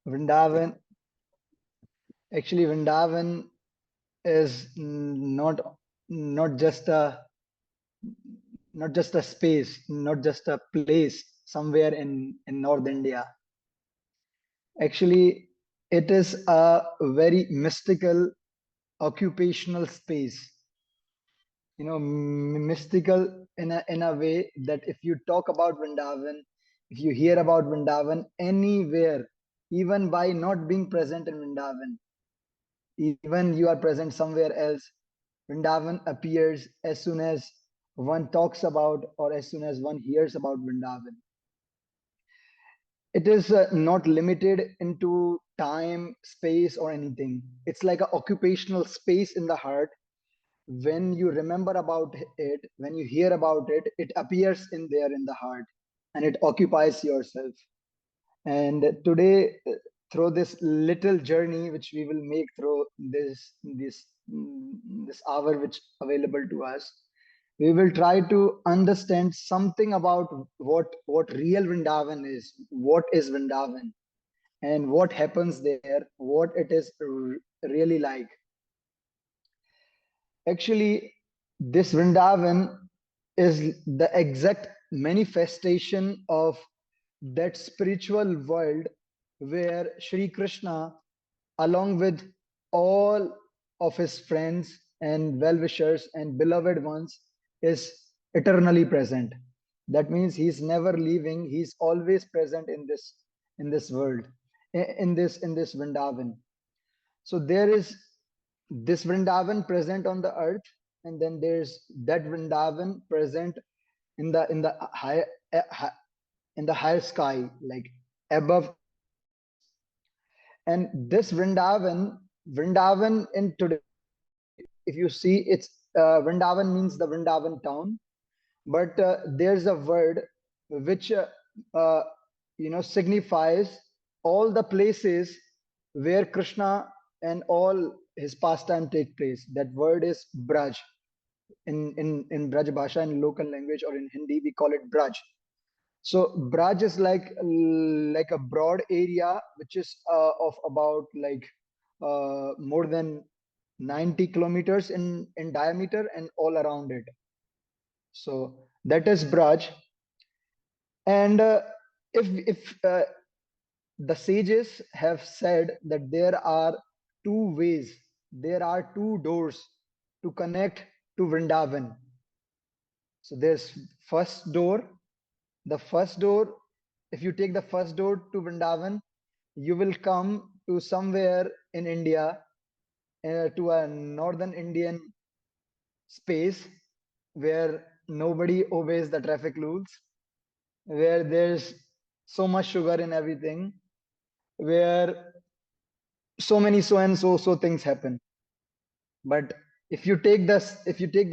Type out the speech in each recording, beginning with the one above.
Vrindavan, actually Vrindavan is not just a space, not just a place somewhere in North India. Actually, it is a very mystical occupational space. Mystical in a way that if you talk about Vrindavan, if you hear about Vrindavan anywhere, even by not being present in Vrindavan, even you are present somewhere else, Vrindavan appears as soon as one talks about or as soon as one hears about Vrindavan. It is not limited into time, space, or anything. It's like an occupational space in the heart. When you remember about it, when you hear about it, it appears in there in the heart and it occupies yourself. And today, through this little journey which we will make through this hour which available to us, we will try to understand something about what real Vrindavan is, what is Vrindavan, and what happens there, what it is really like. Actually, this Vrindavan is the exact manifestation of that spiritual world where Sri Krishna, along with all of his friends and well wishers and beloved ones, is eternally present. That means he's never leaving, he's always present in this world, in this Vrindavan. So there is this Vrindavan present on the earth, and then there's that Vrindavan present in the high eh, hi- in the higher sky, like above us. And this Vrindavan in today, if you see, it's Vrindavan means the Vrindavan town, but there's a word which uh, signifies all the places where Krishna and all his pastime take place. That word is Braj. In Braj Bhasha, in local language, or in Hindi we call it Braj. So Braj is like a broad area which is of about like more than 90 kilometers in diameter and all around it. So that is Braj. And if the sages have said that there are two ways, there are two doors to connect to Vrindavan. So there's first door. The first door, if you take the first door to Vrindavan, you will come to somewhere in India, to a northern Indian space where nobody obeys the traffic rules, where there's so much sugar in everything, where so many so and so things happen. But if you take the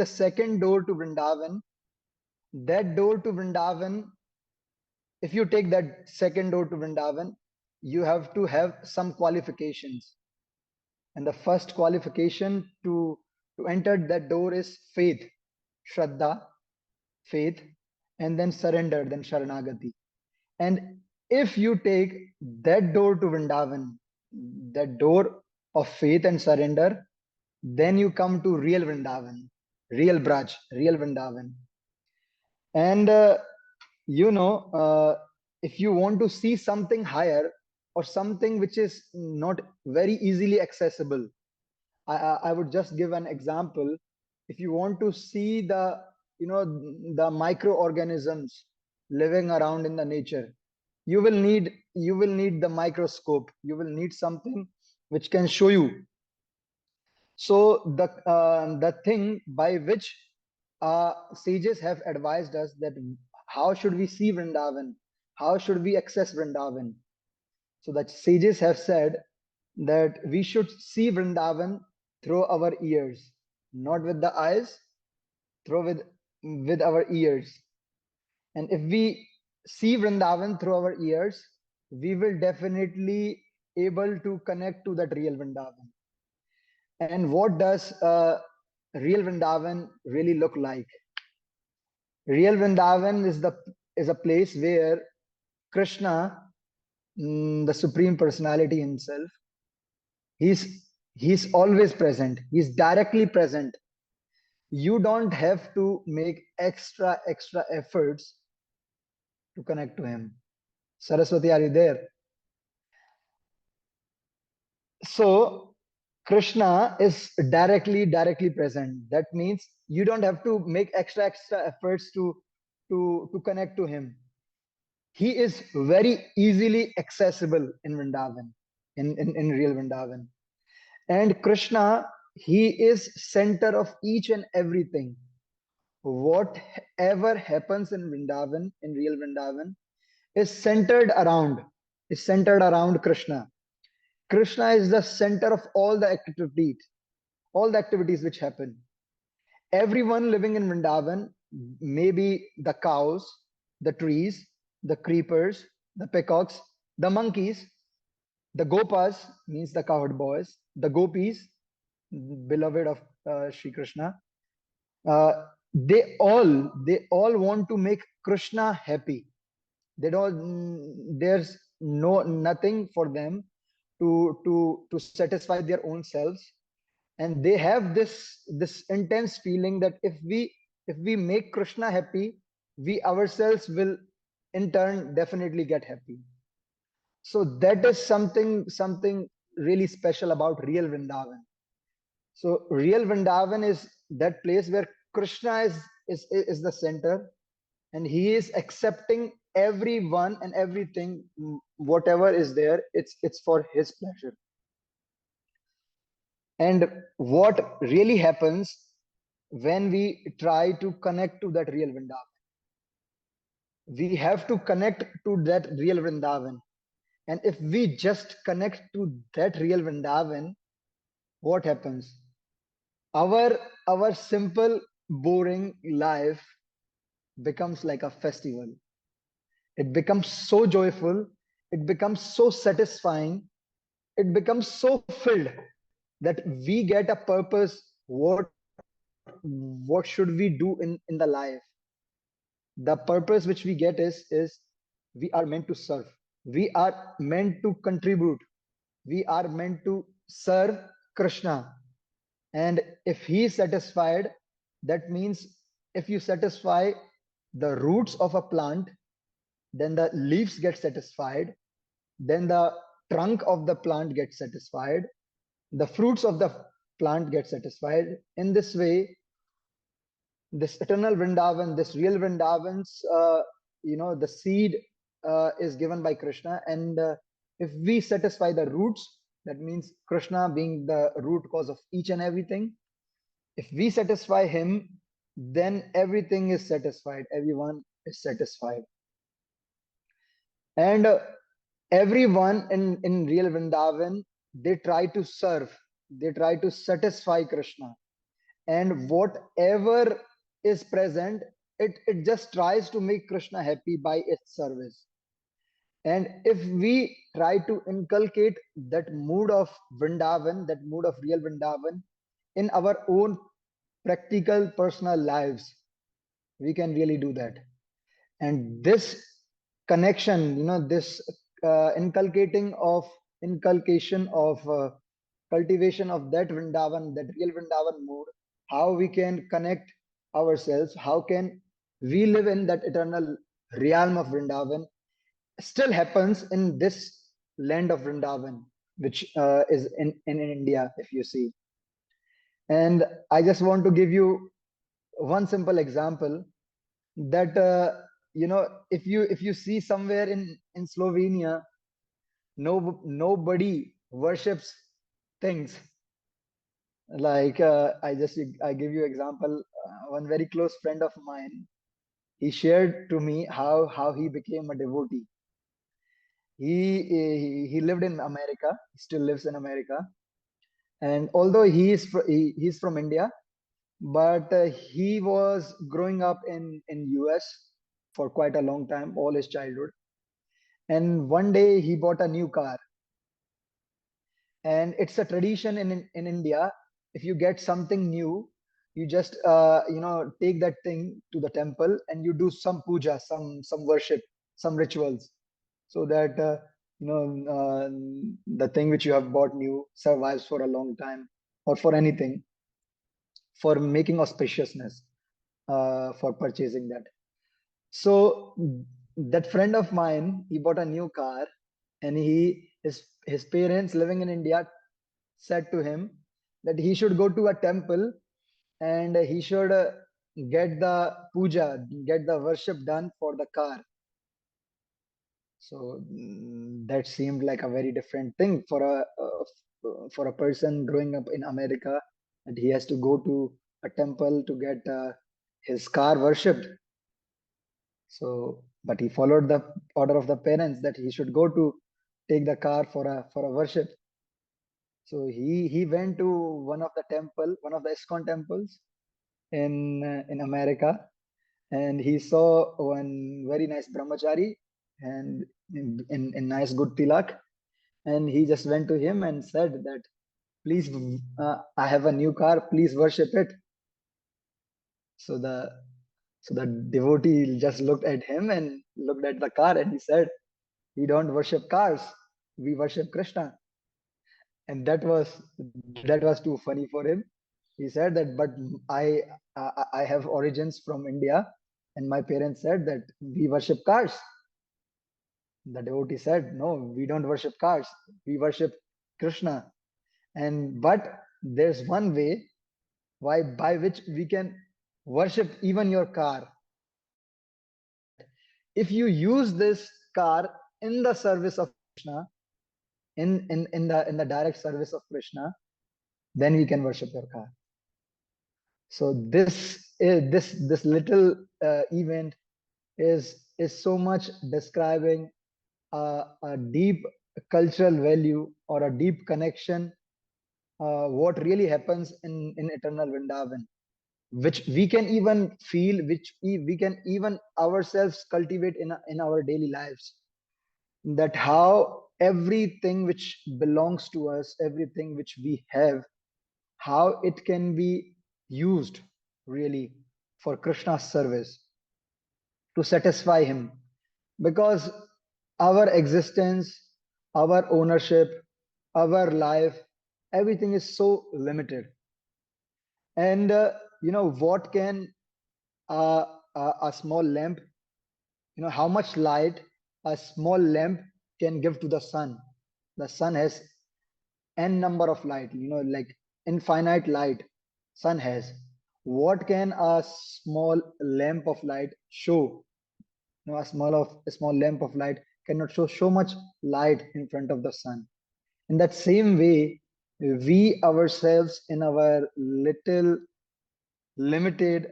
second door to Vrindavan, that door to Vrindavan, if you take that second door to Vrindavan, you have to have some qualifications. And the first qualification to enter that door is faith, Shraddha, faith, and then surrender, then Sharanagati. And if you take that door to Vrindavan, that door of faith and surrender, then you come to real Vrindavan, real Braj, real Vrindavan. And if you want to see something higher or something which is not very easily accessible, I would just give an example. If you want to see the microorganisms living around in the nature, you will need the microscope. You will need something which can show you. So the thing by which sages have advised us that how should we see Vrindavan, how should we access Vrindavan. So the sages have said that we should see Vrindavan through our ears, not with the eyes, through with our ears. And if we see Vrindavan through our ears, we will definitely able to connect to that real Vrindavan. And what does real Vrindavan really look like? Real Vrindavan is a place where Krishna the Supreme Personality Himself. He's always present. He's directly present. You don't have to make extra efforts to connect to Him. Saraswati, are you there? So Krishna is directly present. That means you don't have to make extra efforts to connect to Him. He is very easily accessible in Vrindavan, in real Vrindavan. And Krishna, he is center of each and everything. Whatever happens in Vrindavan, in real Vrindavan, is centered around Krishna. Krishna is the center of all the activities which happen. Everyone living in Vrindavan, maybe the cows, the trees, the creepers, the peacocks, the monkeys, the gopas means the cowherd boys, the gopis, beloved of Sri Krishna. They all want to make Krishna happy. They don't. There's nothing for them to satisfy their own selves, and they have this intense feeling that if we make Krishna happy, we ourselves will in turn definitely get happy. So that is something really special about real Vrindavan. So real Vrindavan is that place where Krishna is the center, and he is accepting everyone and everything, whatever is there. It's for his pleasure. And what really happens when we try to connect to that real Vrindavan? We have to connect to that real Vrindavan. And if we just connect to that real Vrindavan, what happens? Our simple, boring life becomes like a festival. It becomes so joyful, it becomes so satisfying, it becomes so filled that we get a purpose. What should we do in the life? The purpose which we get is we are meant to serve, we are meant to contribute, we are meant to serve Krishna. And if he is satisfied, that means if you satisfy the roots of a plant, then the leaves get satisfied, then the trunk of the plant gets satisfied, the fruits of the plant get satisfied. In this way, this eternal Vrindavan, this real Vrindavans, the seed is given by Krishna. And if we satisfy the roots, that means Krishna being the root cause of each and everything. If we satisfy him, then everything is satisfied, everyone is satisfied. And everyone in real Vrindavan, they try to serve, they try to satisfy Krishna. And whatever is present, it just tries to make Krishna happy by its service. And if we try to inculcate that mood of Vrindavan, that mood of real Vrindavan in our own practical personal lives, we can really do that. And this connection, this inculcation of cultivation of that Vrindavan, that real Vrindavan mood, how we can connect ourselves, how can we live in that eternal realm of Vrindavan, still happens in this land of Vrindavan, which is in India, if you see. And I just want to give you one simple example that if you see somewhere in Slovenia, nobody worships things like I give you example. One very close friend of mine, he shared to me how he became a devotee. He lived in America, he still lives in America, and although he's from India, but he was growing up in US for quite a long time, all his childhood. And one day he bought a new car, and it's a tradition in India. If you get something new, you just take that thing to the temple and you do some puja, some worship, some rituals, so that the thing which you have bought new survives for a long time, or for anything, for making auspiciousness, for purchasing that. So that friend of mine, he bought a new car, and his parents living in India said to him that he should go to a temple, and he should get the puja, get the worship done for the car. So that seemed like a very different thing for a person growing up in America, and he has to go to a temple to get his car worshipped. So, but he followed the order of the parents that he should go to take the car for a worship. So he went to one of the ISKCON temples in America, and he saw one very nice brahmachari, and in nice good tilak, and he just went to him and said that, please, I have a new car, please worship it. So the devotee just looked at him and looked at the car, and he said, we don't worship cars, we worship Krishna. And that was too funny for him. He said that, but I have origins from India, and my parents said that we worship cars. The devotee said, no, we don't worship cars, we worship Krishna. And but there's one way why by which we can worship even your car, that if you use this car in the service of Krishna, in the direct service of Krishna, then we can worship your car. So this little event is so much describing a deep cultural value, or a deep connection, what really happens in eternal Vrindavan, which we can even feel, which we can even ourselves cultivate in our daily lives. That how everything which belongs to us, everything which we have, how it can be used really for Krishna's service, to satisfy him. Because our existence, our ownership, our life, everything is so limited. And what can a small lamp, how much light a small lamp can give to the sun. The sun has n number of light, like infinite light sun has. What can a small lamp of light show? A small lamp of light cannot show so much light in front of the sun. In that same way, we ourselves, in our little limited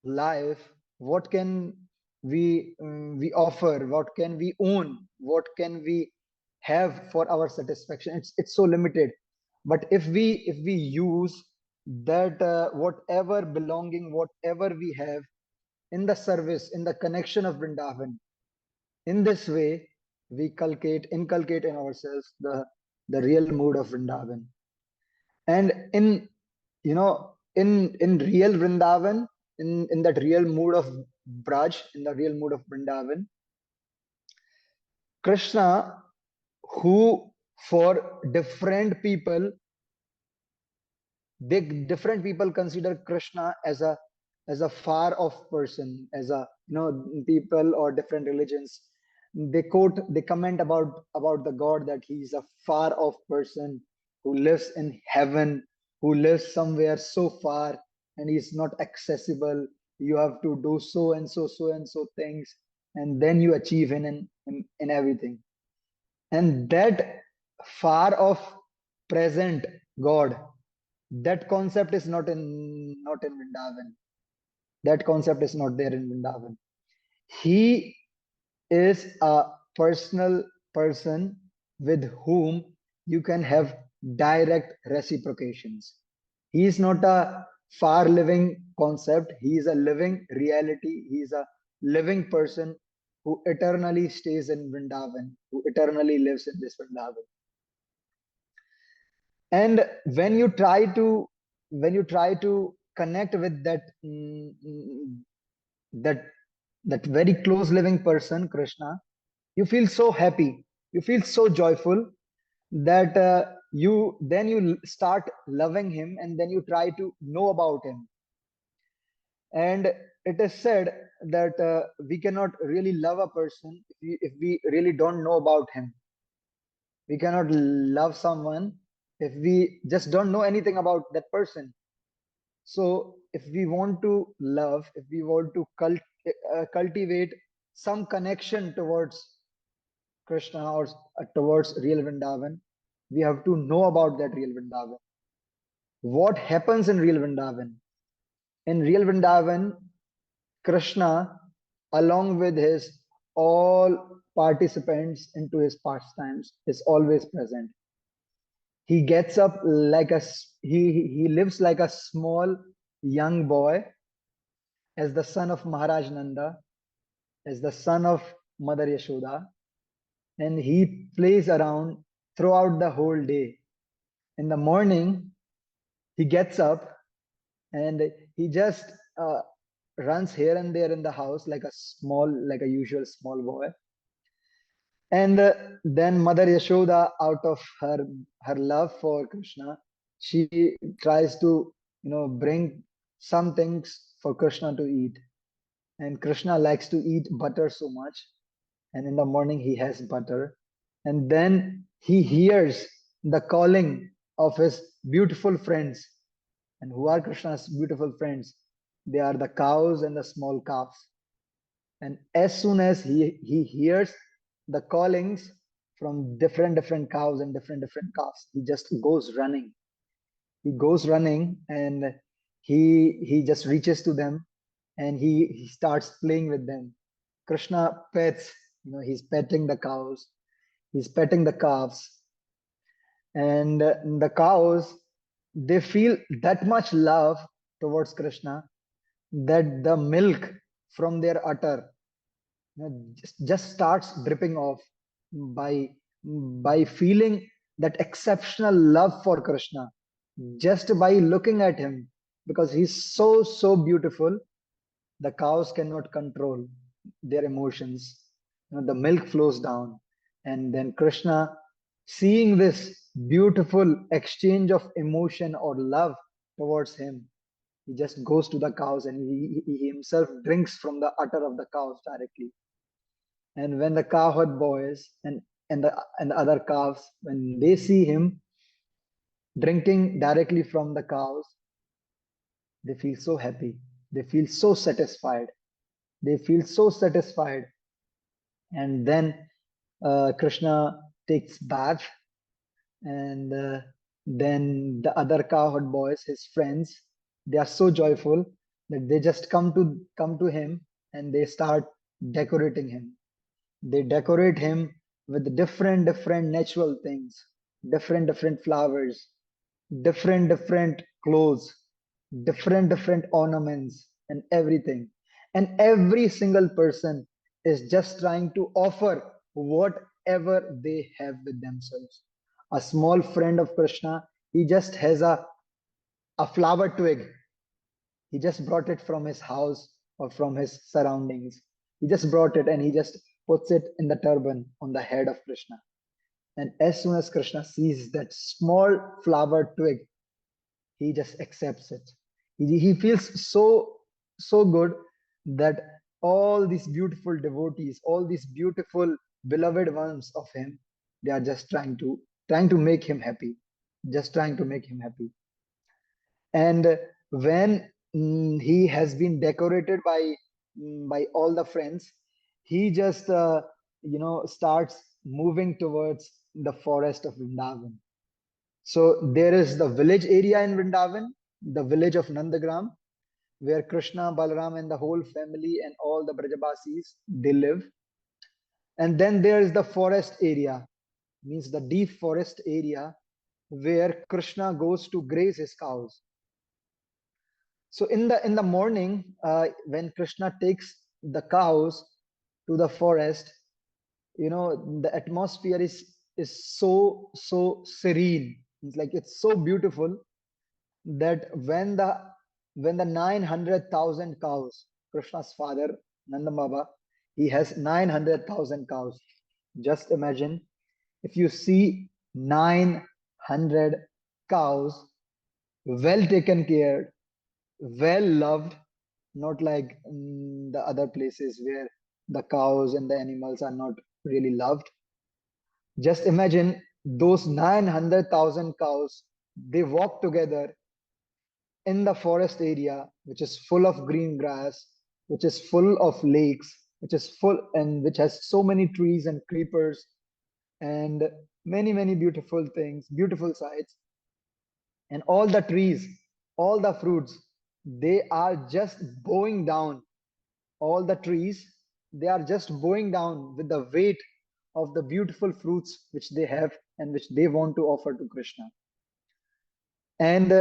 life, what can we offer, what can we own, what can we have for our satisfaction? It's so limited. But if we use that, whatever belonging, whatever we have, in the service, in the connection of Vrindavan, in this way we inculcate in ourselves the real mood of Vrindavan. And in real Vrindavan, in that real mood of Braj, in the real mood of Vrindavan, Krishna, who for different people consider Krishna as a far off person, as a, people or different religions, they comment about the God, that he's a far off person who lives in heaven, who lives somewhere so far, and he's not accessible. You have to do so and so things, and then you achieve in everything. And that far off present God, that concept is not in Vrindavan. That concept is not there in Vrindavan. He is a personal person with whom you can have direct reciprocations. He is not a far living concept. He is a living reality. He is a living person who eternally stays in Vrindavan, who eternally lives in this Vrindavan. And when you try to connect with that that very close living person, Krishna, you feel so happy. You feel so joyful that you start loving him, and then you try to know about him. And it is said that we cannot really love a person if we really don't know about him. We cannot love someone if we just don't know anything about that person. So if we want to love, if we want to cultivate some connection towards Krishna, or towards real Vrindavan, we have to know about that real Vrindavan. What happens in real Vrindavan? In real Vrindavan, Krishna, along with his all participants into his pastimes, is always present. He gets up like he lives like a small young boy, as the son of Maharaj Nanda, as the son of Mother Yashoda, and he plays around throughout the whole day. In the morning, he gets up and he just runs here and there in the house like a usual small boy. And then Mother Yashoda, out of her love for Krishna, she tries to bring some things for Krishna to eat. And Krishna likes to eat butter so much, and in the morning he has butter, and then he hears the calling of his beautiful friends. And who are Krishna's beautiful friends? They are the cows and the small calves. And as soon as he hears the callings from different cows and different calves, he just goes running. He goes running, and he just reaches to them, and he starts playing with them. Krishna pets, he's petting the cows, he's petting the calves, and the cows, they feel that much love towards Krishna that the milk from their udder just starts dripping off by feeling that exceptional love for Krishna, just by looking at him, because he's so beautiful. The cows cannot control their emotions. The milk flows down, and then Krishna, seeing this beautiful exchange of emotion or love towards him, he just goes to the cows, and he himself drinks from the udder of the cows directly. And when the cowherd boys and the other calves, when they see him drinking directly from the cows, they feel so happy. They feel so satisfied. They feel so satisfied. And then Krishna takes bath, and then the other cowherd boys, his friends, they are so joyful that they just come to him, and they start decorating him. They decorate him with different natural things, different flowers, different clothes, different ornaments, and everything. And every single person is just trying to offer whatever they have with themselves. A small friend of Krishna, he just has a flower twig. He just brought it from his house or from his surroundings. He just brought it, and he just puts it in the turban on the head of Krishna. And as soon as Krishna sees that small flower twig, he just accepts it. He feels so good that all these beautiful devotees, all these beautiful beloved ones of him, they are just trying to make him happy, just trying to make him happy. And when he has been decorated by all the friends, he just starts moving towards the forest of Vrindavan. So there is the village area in Vrindavan, the village of Nandagram, where Krishna, Balaram, and the whole family and all the Brajabasis, they live. And then there is the forest area, means the deep forest area, where Krishna goes to graze his cows. So in the morning, when Krishna takes the cows to the forest, the atmosphere is so serene. It's like it's so beautiful that when the 900,000 cows, Krishna's father Nanda Baba, he has 900,000 cows. Just imagine, if you see 900 cows, well taken care, well loved, not like the other places where the cows and the animals are not really loved. Just imagine those 900,000 cows, they walk together in the forest area, which is full of green grass, which is full of lakes, which is full and which has so many trees and creepers and many, many beautiful things, beautiful sights. And all the trees, all the fruits, they are just bowing down. All the trees, they are just bowing down with the weight of the beautiful fruits which they have and which they want to offer to Krishna. And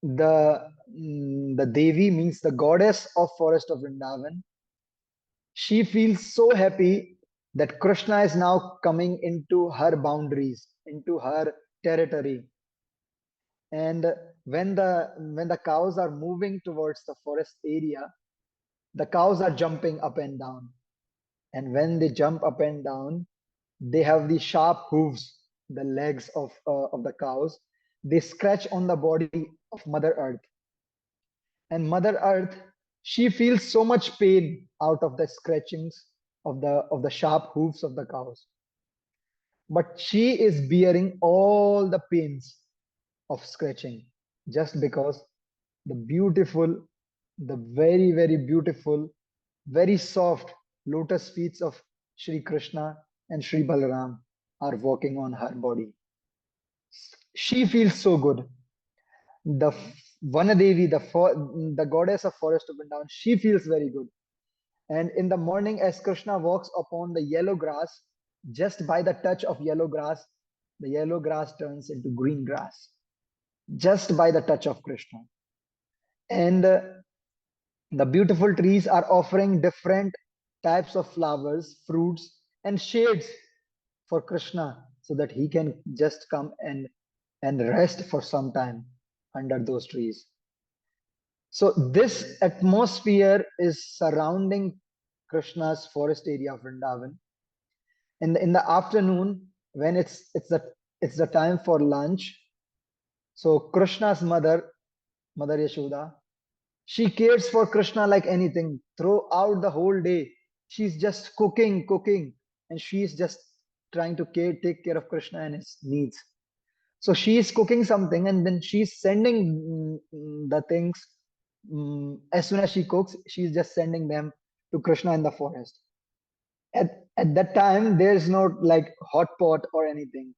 the Devi means the goddess of forest of Vrindavan. She feels so happy that Krishna is now coming into her boundaries, into her territory. And when the cows are moving towards the forest area, the cows are jumping up and down. And when they jump up and down, they have the sharp hooves, the legs of the cows. They scratch on the body of Mother Earth. And Mother Earth, she feels so much pain out of the scratchings of the sharp hooves of the cows. But she is bearing all the pains of scratching just because the beautiful, the very, very beautiful, very soft lotus feet of Sri Krishna and Sri Balaram are walking on her body. She feels so good. The Vanadevi, the goddess of forest of Vrindavan, she feels very good. And in the morning, as Krishna walks upon the yellow grass, just by the touch of yellow grass, the yellow grass turns into green grass, just by the touch of Krishna. And the beautiful trees are offering different types of flowers, fruits, and shades for Krishna so that he can just come and rest for some time under those trees. So this atmosphere is surrounding Krishna's forest area of Vrindavan. In the afternoon, when it's the time for lunch, so Krishna's Mother Yashoda, she cares for Krishna like anything. Throughout the whole day, she's just cooking, and she's just trying to take care of Krishna and his needs. So she is cooking something, and then she's sending the things. As soon as she cooks, she's just sending them to Krishna in the forest. At that time, there's no like hot pot or anything.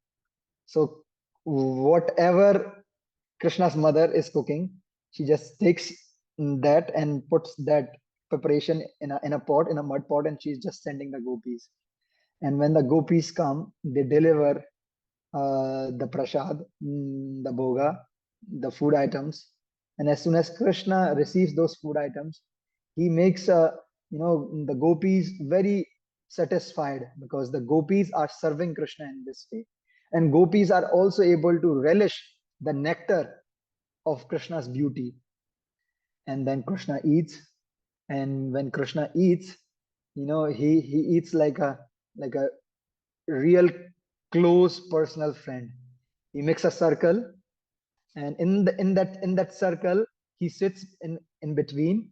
So whatever Krishna's mother is cooking, she just takes that and puts that preparation in a pot, in a mud pot, and she's just sending the gopis. And when the gopis come, they deliver the prasad, the bhoga, the food items. And as soon as Krishna receives those food items, he makes the gopis very satisfied because the gopis are serving Krishna in this way. And gopis are also able to relish the nectar of Krishna's beauty. And then Krishna eats. And when Krishna eats, he eats like a real close personal friend. He makes a circle, and in that circle, he sits in between.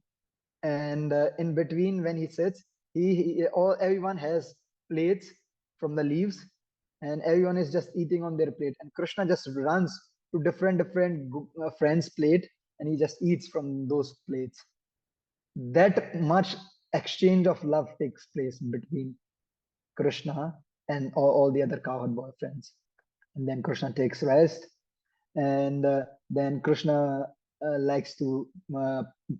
And in between, when he sits, everyone has plates from the leaves, and everyone is just eating on their plate. And Krishna just runs to different friends' plate, and he just eats from those plates. That much exchange of love takes place between Krishna and all the other cowherd boyfriends. And then Krishna takes rest, and then Krishna likes to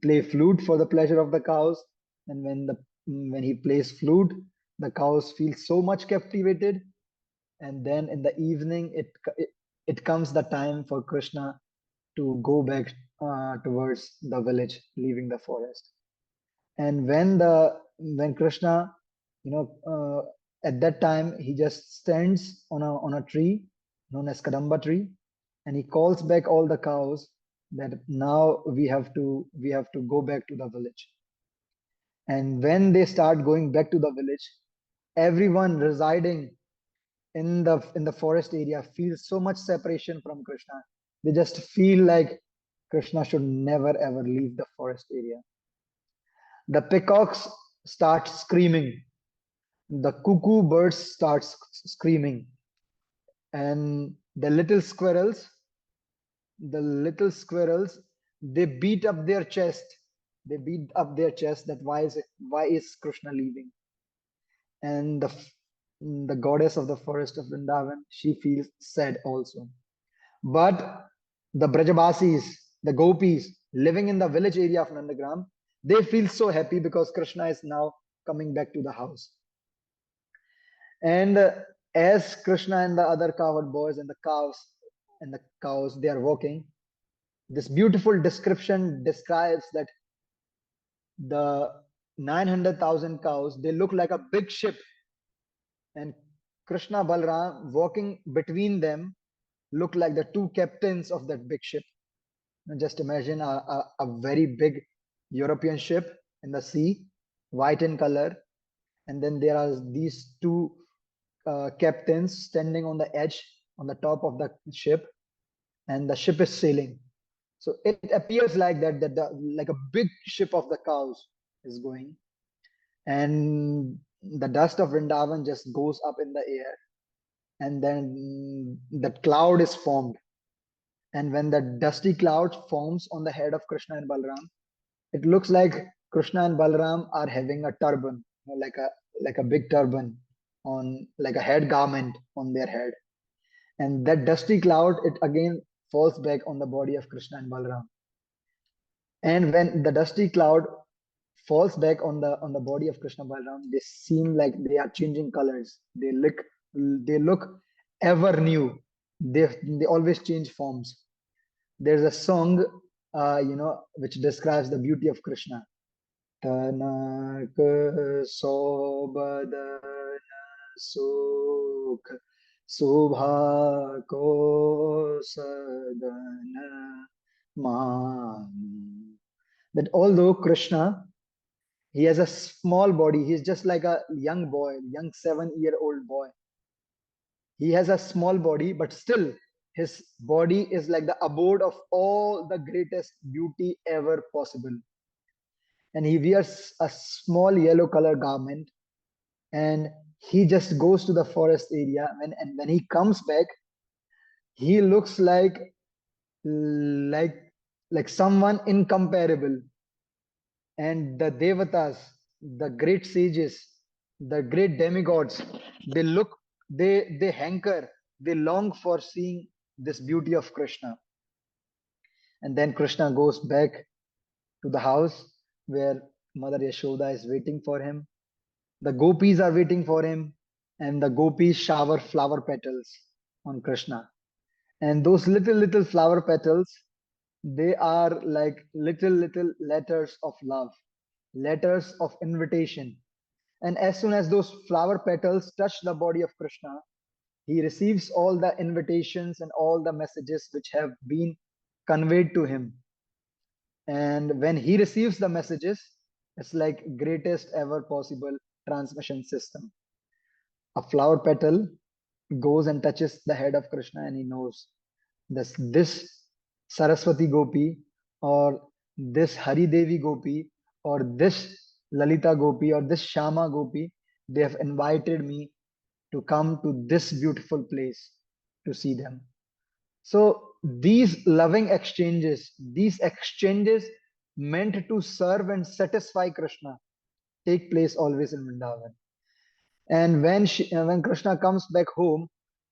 play flute for the pleasure of the cows. And when he plays flute, the cows feel so much captivated. And then in the evening, it comes the time for Krishna to go back towards the village, leaving the forest. And when Krishna, at that time, he just stands on a tree known as Kadamba tree, and he calls back all the cows that now we have to go back to the village. And when they start going back to the village, everyone residing in the forest area feel so much separation from Krishna. They just feel like Krishna should never ever leave the forest area. The peacocks start screaming. The cuckoo birds start screaming, and the little squirrels, they beat up their chest. They beat up their chest that why is Krishna leaving? And the goddess of the forest of Vrindavan, she feels sad also. But the Brajabasis, the gopis living in the village area of Nandagram, they feel so happy because Krishna is now coming back to the house. And as Krishna and the other cowherd boys and the cows, they are walking, this beautiful description describes that the 900,000 cows, they look like a big ship, and Krishna Balram walking between them look like the two captains of that big ship. Now just imagine a very big European ship in the sea, white in color, and then there are these two captains standing on the edge, on the top of the ship, and the ship is sailing. So it appears like that like a big ship of the cows is going, and the dust of Vrindavan just goes up in the air, and then the cloud is formed. And when the dusty cloud forms on the head of Krishna and Balram, it looks like Krishna and Balram are having a turban, like a big turban on, like a head garment on their head. And that dusty cloud, it again falls back on the body of Krishna and Balram. And when the dusty cloud falls back on the body of Krishna Balram, they seem like they are changing colors. They look ever new. They always change forms. There's a song, which describes the beauty of Krishna. Tanak sobadana sukh subha ko sadana man. That although Krishna, he has a small body, he's just like a young boy, young 7-year-old boy. He has a small body, but still his body is like the abode of all the greatest beauty ever possible. And he wears a small yellow color garment, and he just goes to the forest area. And when he comes back, he looks like like someone incomparable. And the devatas, the great sages, the great demigods, they look, they hanker, they long for seeing this beauty of Krishna. And then Krishna goes back to the house where Mother Yashoda is waiting for him. The gopis are waiting for him, and the gopis shower flower petals on Krishna. And those little flower petals, they are like little letters of love, letters of invitation. And as soon as those flower petals touch the body of Krishna, he receives all the invitations and all the messages which have been conveyed to him. And when he receives the messages, it's like greatest ever possible transmission system. A flower petal goes and touches the head of Krishna, and he knows this Saraswati Gopi, or this Hari Devi Gopi, or this Lalita Gopi, or this Shama Gopi, they have invited me to come to this beautiful place to see them. So these exchanges meant to serve and satisfy Krishna, take place always in Vrindavan. And when Krishna comes back home,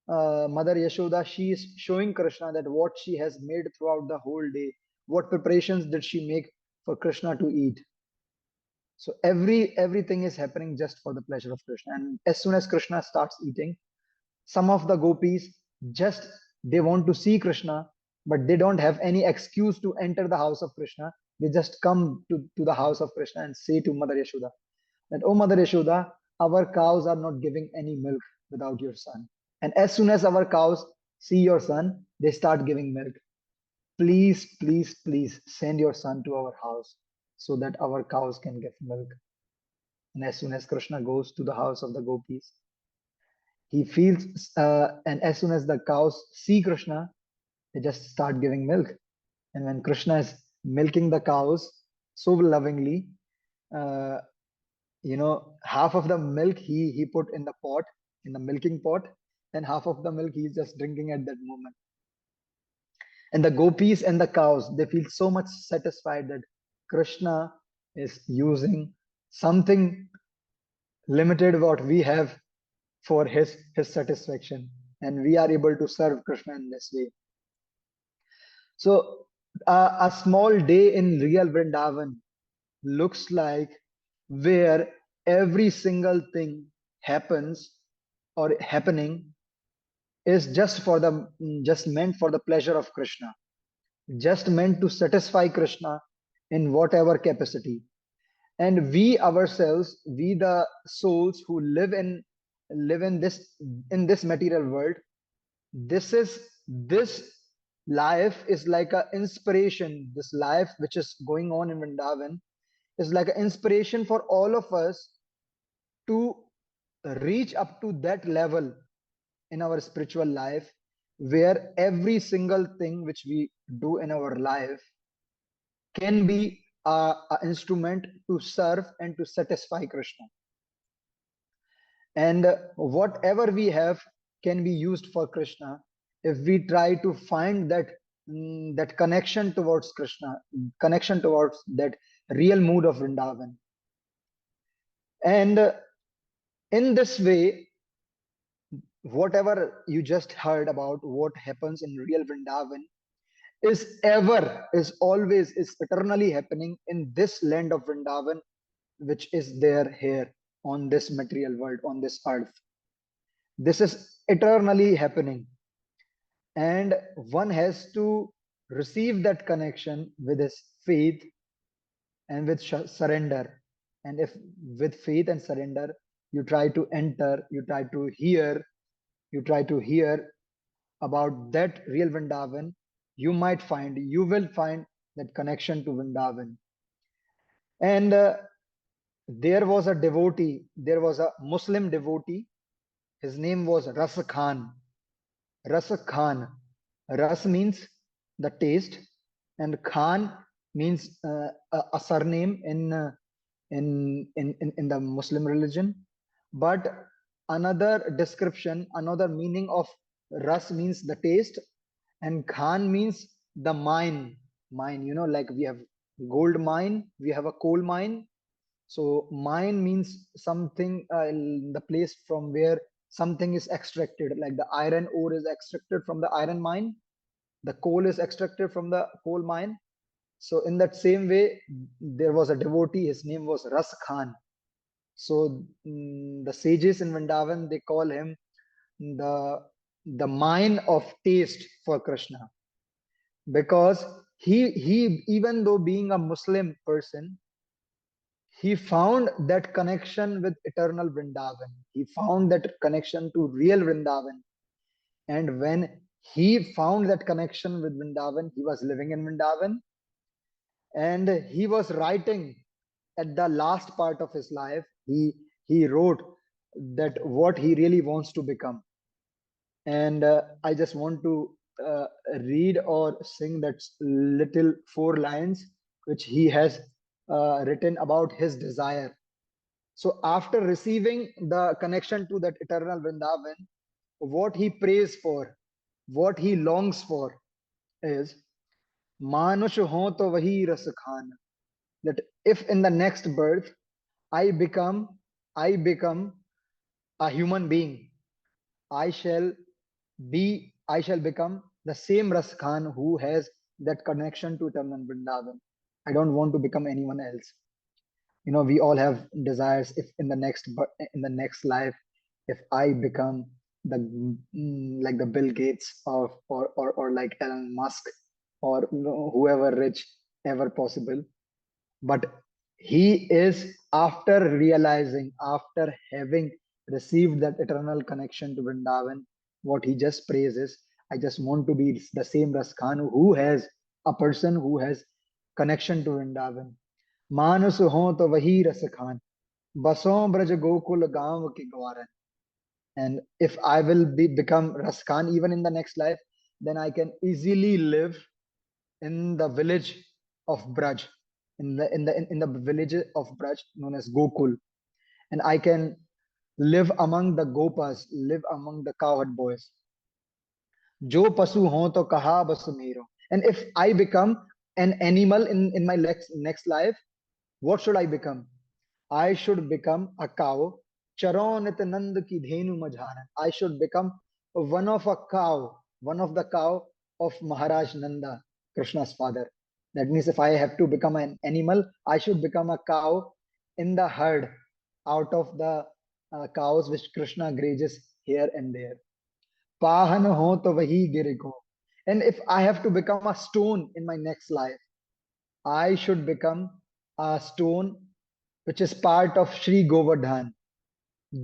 Mother Yashoda, she is showing Krishna that what she has made throughout the whole day, what preparations did she make for Krishna to eat. So everything is happening just for the pleasure of Krishna. And as soon as Krishna starts eating, some of the gopis just, they want to see Krishna, but they don't have any excuse to enter the house of Krishna. They just come to the house of Krishna and say to Mother Yashoda that, oh Mother Yashoda, our cows are not giving any milk without your son. And as soon as our cows see your son, they start giving milk. Please, please, please send your son to our house so that our cows can give milk. And as soon as Krishna goes to the house of the gopis, He feels, and as soon as the cows see Krishna, they just start giving milk. And when Krishna is milking the cows so lovingly, uh, half of the milk he put in the pot, in the milking pot, and half of the milk he's just drinking at that moment. And the gopis and the cows, they feel so much satisfied that Krishna is using something limited what we have for his satisfaction, and we are able to serve Krishna in this way. So a small day in real Vrindavan looks like where every single thing happens or happening is just meant for the pleasure of Krishna, just meant to satisfy Krishna in whatever capacity. And we ourselves, we the souls who live in this material world, this life is like a inspiration. This life which is going on in Vrindavan is like an inspiration for all of us to reach up to that level in our spiritual life, where every single thing which we do in our life can be a instrument to serve and to satisfy Krishna. And whatever we have can be used for Krishna if we try to find that connection towards Krishna, connection towards that real mood of Vrindavan. And in this way, whatever you just heard about what happens in real Vrindavan is always, is eternally happening in this land of Vrindavan, which is there here on this material world, on this earth. This is eternally happening, and one has to receive that connection with his faith and with surrender. And if with faith and surrender you try to enter, you try to hear about that real Vrindavan, you will find that connection to Vrindavan. And there was a devotee, there was a Muslim devotee. His name was Ras Khan. Ras Khan. Ras means the taste, and Khan means a surname in the Muslim religion. But another description, another meaning of Ras means the taste, and Khan means the mine. Mine, like we have gold mine, we have a coal mine. So mine means something, the place from where something is extracted, like the iron ore is extracted from the iron mine, the coal is extracted from the coal mine. So in that same way, there was a devotee, his name was Ras Khan. So the sages in Vrindavan, they call him the the mine of taste for Krishna, because he even though being a Muslim person, he found that connection with eternal Vrindavan. He found that connection to real Vrindavan. And when he found that connection with Vrindavan, he was living in Vrindavan, and he was writing at the last part of his life. He wrote that what he really wants to become. And I just want to read or sing that little 4 lines which he has written about his desire. So after receiving the connection to that eternal Vrindavan, what he prays for, what he longs for is Manush ho to vahi ras khan. That if in the next birth I become I become a human being, I shall I shall become the same Ras Khan who has that connection to eternal Vrindavan. I don't want to become anyone else. We all have desires. If in the next life, if I become the like the Bill Gates of or like Elon Musk, or whoever rich ever possible. But he is, after realizing, after having received that eternal connection to Vrindavan, what he just prays is, I just want to be the same Ras Khan who has, a person who has connection to Vrindavan. मानस हो तो वही रस खान, बसों ब्रज गोकुल गांव के ग्वारन. And if I will become Raskan even in the next life, then I can easily live in the village of Braj, in the village of Braj known as Gokul, and I can live among the Gopas, live among the cowherd boys. Jo pasu ho to kaha basu mero. And if I become an animal in my next life, what should I become? I should become a cow. Charonit nand ki dhenu majharan. I should become one of a cow, one of the cow of Maharaj Nanda, Krishna's father. That means if I have to become an animal, I should become a cow in the herd out of the cows which Krishna grazes here and there. Pahan ho to wahi gire ko. And if I have to become a stone in my next life, I should become a stone which is part of Sri Govardhan.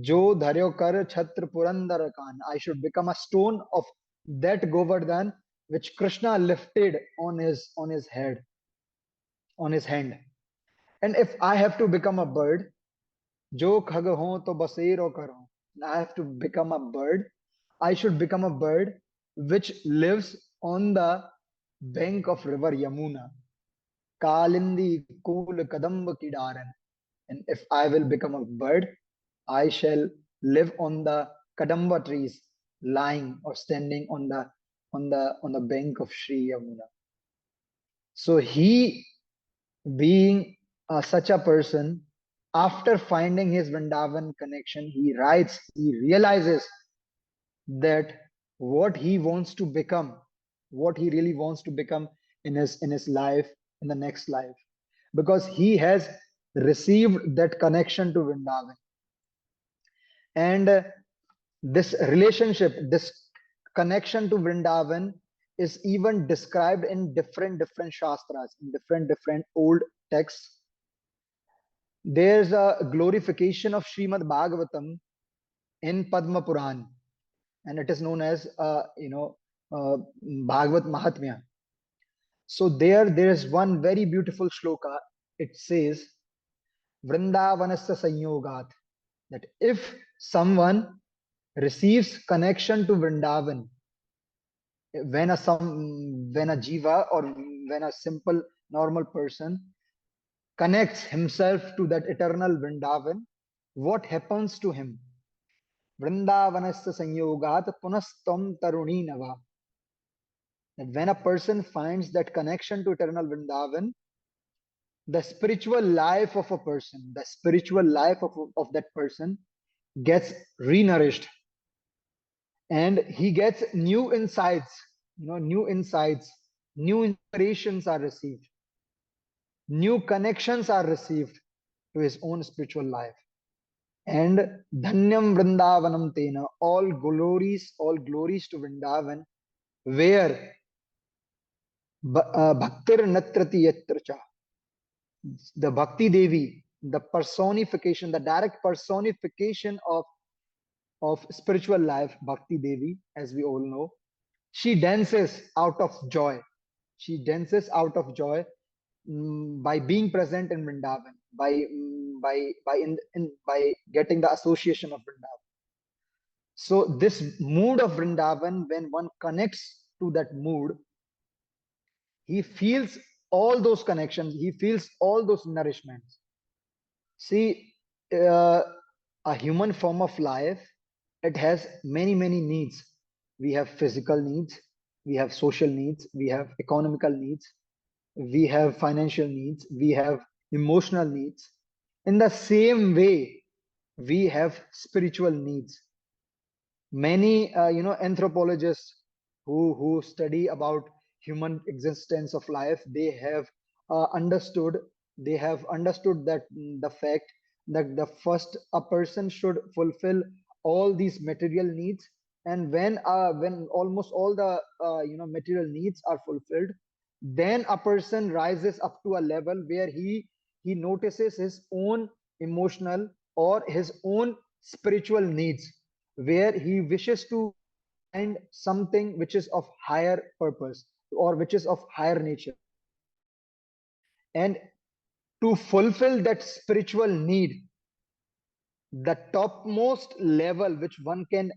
Jo dharyo kar chhatra purandar kan. I should become a stone of that Govardhan which Krishna lifted on his head, on his hand. And if I have to become a bird, jo khag ho to basero karo. I have to become a bird. I should become a bird which lives on the bank of river Yamuna. Kalindi cool kadamba kidaran. And if I will become a bird, I shall live on the kadamba trees, lying or standing on the bank of Sri Yamuna. So he, being such a person, after finding his Vrindavan connection, he writes, he realizes that what he wants to become, what he really wants to become in his life, in the next life, because he has received that connection to Vrindavan. And this relationship, this connection to Vrindavan is even described in different shastras, in different old texts. There's a glorification of Srimad Bhagavatam in Padma Puran, and it is known as Bhagavat Mahatmya. So there is one very beautiful shloka. It says, Vrindavanasya sanyogat, that if someone receives connection to Vrindavan, when a jiva or when a simple normal person connects himself to that eternal Vrindavan, what happens to him? Vrindavanasya sanyogat punastam taruni nava. That when a person finds that connection to eternal Vrindavan, the spiritual life of a person, the spiritual life of that person gets renourished, and he gets new insights, new insights, new inspirations are received, new connections are received to his own spiritual life. And Dhanyam Vrindavanam Tena, all glories to Vrindavan, where Bhaktir Natrati Yatracha, the Bhakti Devi, the personification, the direct personification of spiritual life, Bhakti Devi, as we all know, she dances out of joy. She dances out of joy by being present in Vrindavan, by getting the association of Vrindavan. So this mood of Vrindavan, when one connects to that mood, he feels all those connections, he feels all those nourishments. See, uh, a human form of life, it has many needs. We have physical needs, we have social needs, we have economical needs, we have financial needs, we have emotional needs. In the same way, we have spiritual needs. Many anthropologists who study about human existence of life, they have understood that the fact that the first a person should fulfill all these material needs, and when almost all the material needs are fulfilled, then a person rises up to a level where he notices his own emotional or his own spiritual needs, where he wishes to find something which is of higher purpose or which is of higher nature. And to fulfill that spiritual need, the topmost level which one can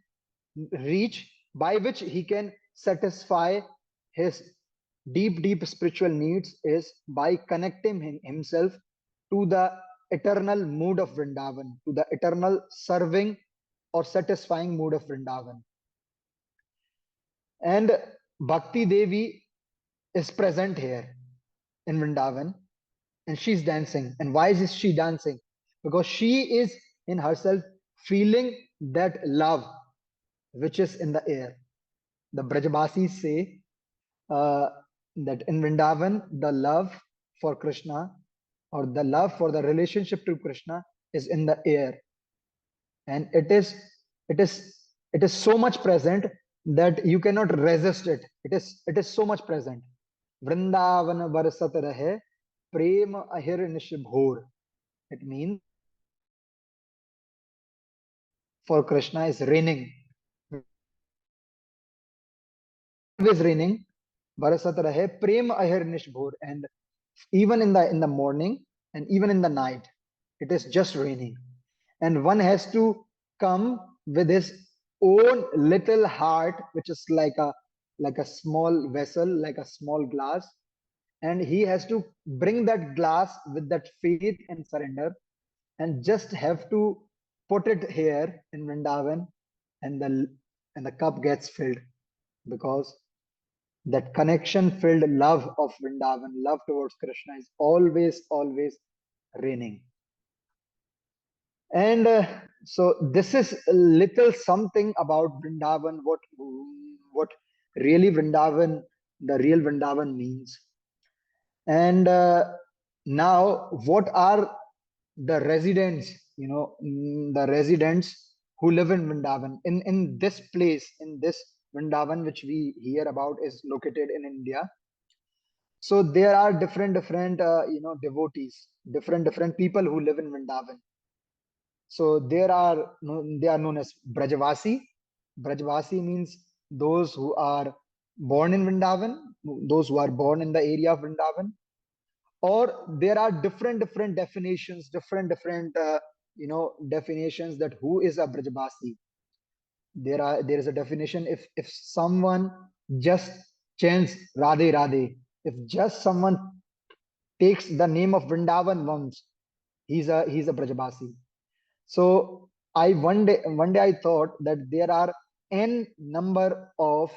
reach, by which he can satisfy his deep spiritual needs, is by connecting himself to the eternal mood of Vrindavan, to the eternal serving or satisfying mood of Vrindavan. And Bhakti Devi is present here in Vrindavan, and she's dancing. And why is she dancing? Because she is in herself feeling that love which is in the air. The Brajbasis say uh, that in Vrindavan, the love for Krishna, or the love for the relationship to Krishna, is in the air, and it is it is so much present that you cannot resist it. It is so much present. Vrindavan barsat rahe prem ahir nish bhor. It means for Krishna is raining, always raining. Barasat rahe prem ahir nish bhor. And even in the morning and even in the night, it is just raining, and one has to come with his own little heart, which is like a small vessel, like a small glass, and he has to bring that glass with that faith and surrender, and just have to put it here in Vrindavan, and the cup gets filled, because that connection filled love of Vrindavan, love towards Krishna, is always reigning. And so this is a little something about Vrindavan, what really Vrindavan, the real Vrindavan means. And now, what are the residents, the residents who live in Vrindavan, in this place, in this Vrindavan which we hear about is located in India. So there are different devotees, different people who live in Vrindavan. So they are known as Brajavasi. Brajavasi means those who are born in Vrindavan, those who are born in the area of Vrindavan. Or there are different definitions, different definitions, that who is a Brajavasi. There is a definition, if someone just chants Radhe Radhe, if just someone takes the name of Vrindavan once, he's a Brajabasi. So I one day I thought that there are n number of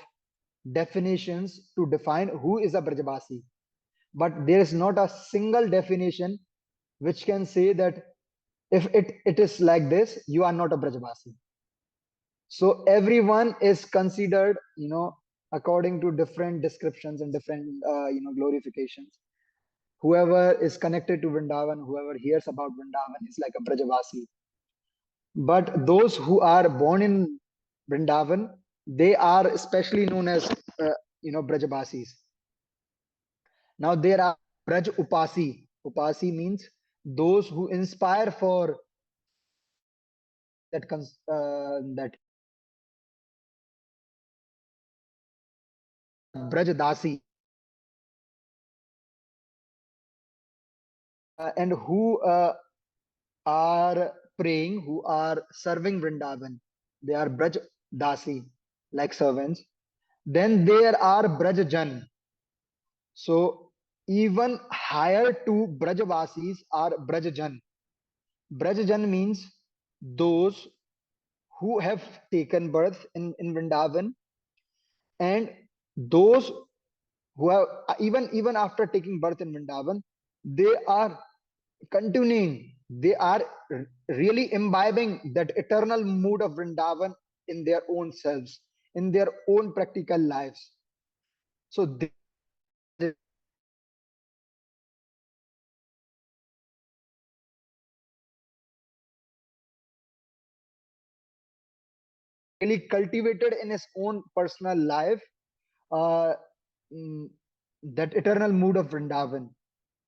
definitions to define who is a Brajabasi, but there is not a single definition which can say that if it is like this, you are not a Brajabasi. So everyone is considered, according to different descriptions and different glorifications. Whoever is connected to Vrindavan, whoever hears about Vrindavan is like a Brajavasi. But those who are born in Vrindavan, they are especially known as Brajabasis. Now there are Braj Upasi. Upasi means those who inspire for that Braj Dasi, and who are praying, who are serving Vrindavan. They are Braj Dasi, like servants. Then there are Braj Jan. So even higher to Brajavasis are Brajajan. Brajajan means those who have taken birth in Vrindavan, and those who have even after taking birth in Vrindavan, they are continuing, they are really imbibing that eternal mood of Vrindavan in their own selves, in their own practical lives. So they really cultivated in his own personal life, uh, mm, that eternal mood of Vrindavan,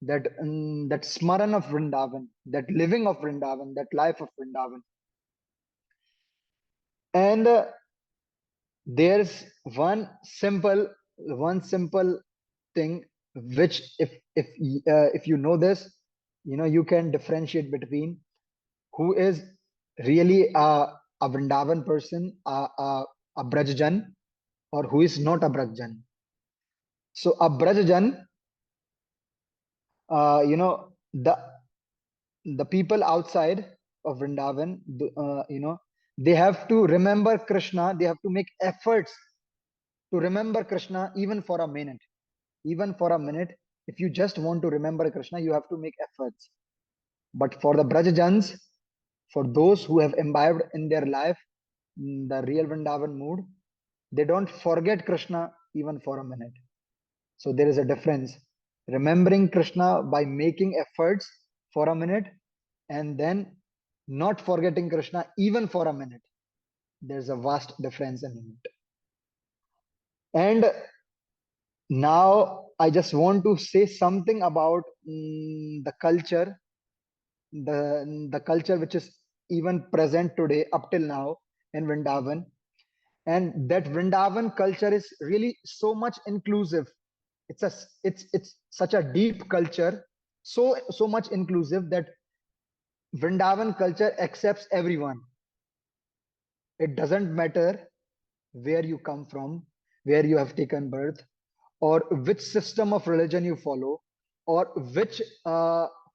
that smaran of Vrindavan, that living of Vrindavan, that life of Vrindavan. And there's one simple thing, which if you know this, you can differentiate between who is really a Vrindavan person, a Brajjan, or who is not a Brajjan. So a Brajjan, the people outside of Vrindavan, they have to remember Krishna. They have to make efforts to remember Krishna even for a minute. Even for a minute, if you just want to remember Krishna, you have to make efforts. But for the Brajajans, for those who have imbibed in their life the real Vrindavan mood, they don't forget Krishna even for a minute. So there is a difference. Remembering Krishna by making efforts for a minute and then not forgetting Krishna even for a minute. There's a vast difference in it. And now I just want to say something about the culture which is even present today up till now in Vrindavan. And that Vrindavan culture is really so much inclusive. It's such a deep culture, so much inclusive that Vrindavan culture accepts everyone. It doesn't matter where you come from, where you have taken birth, or which system of religion you follow, or which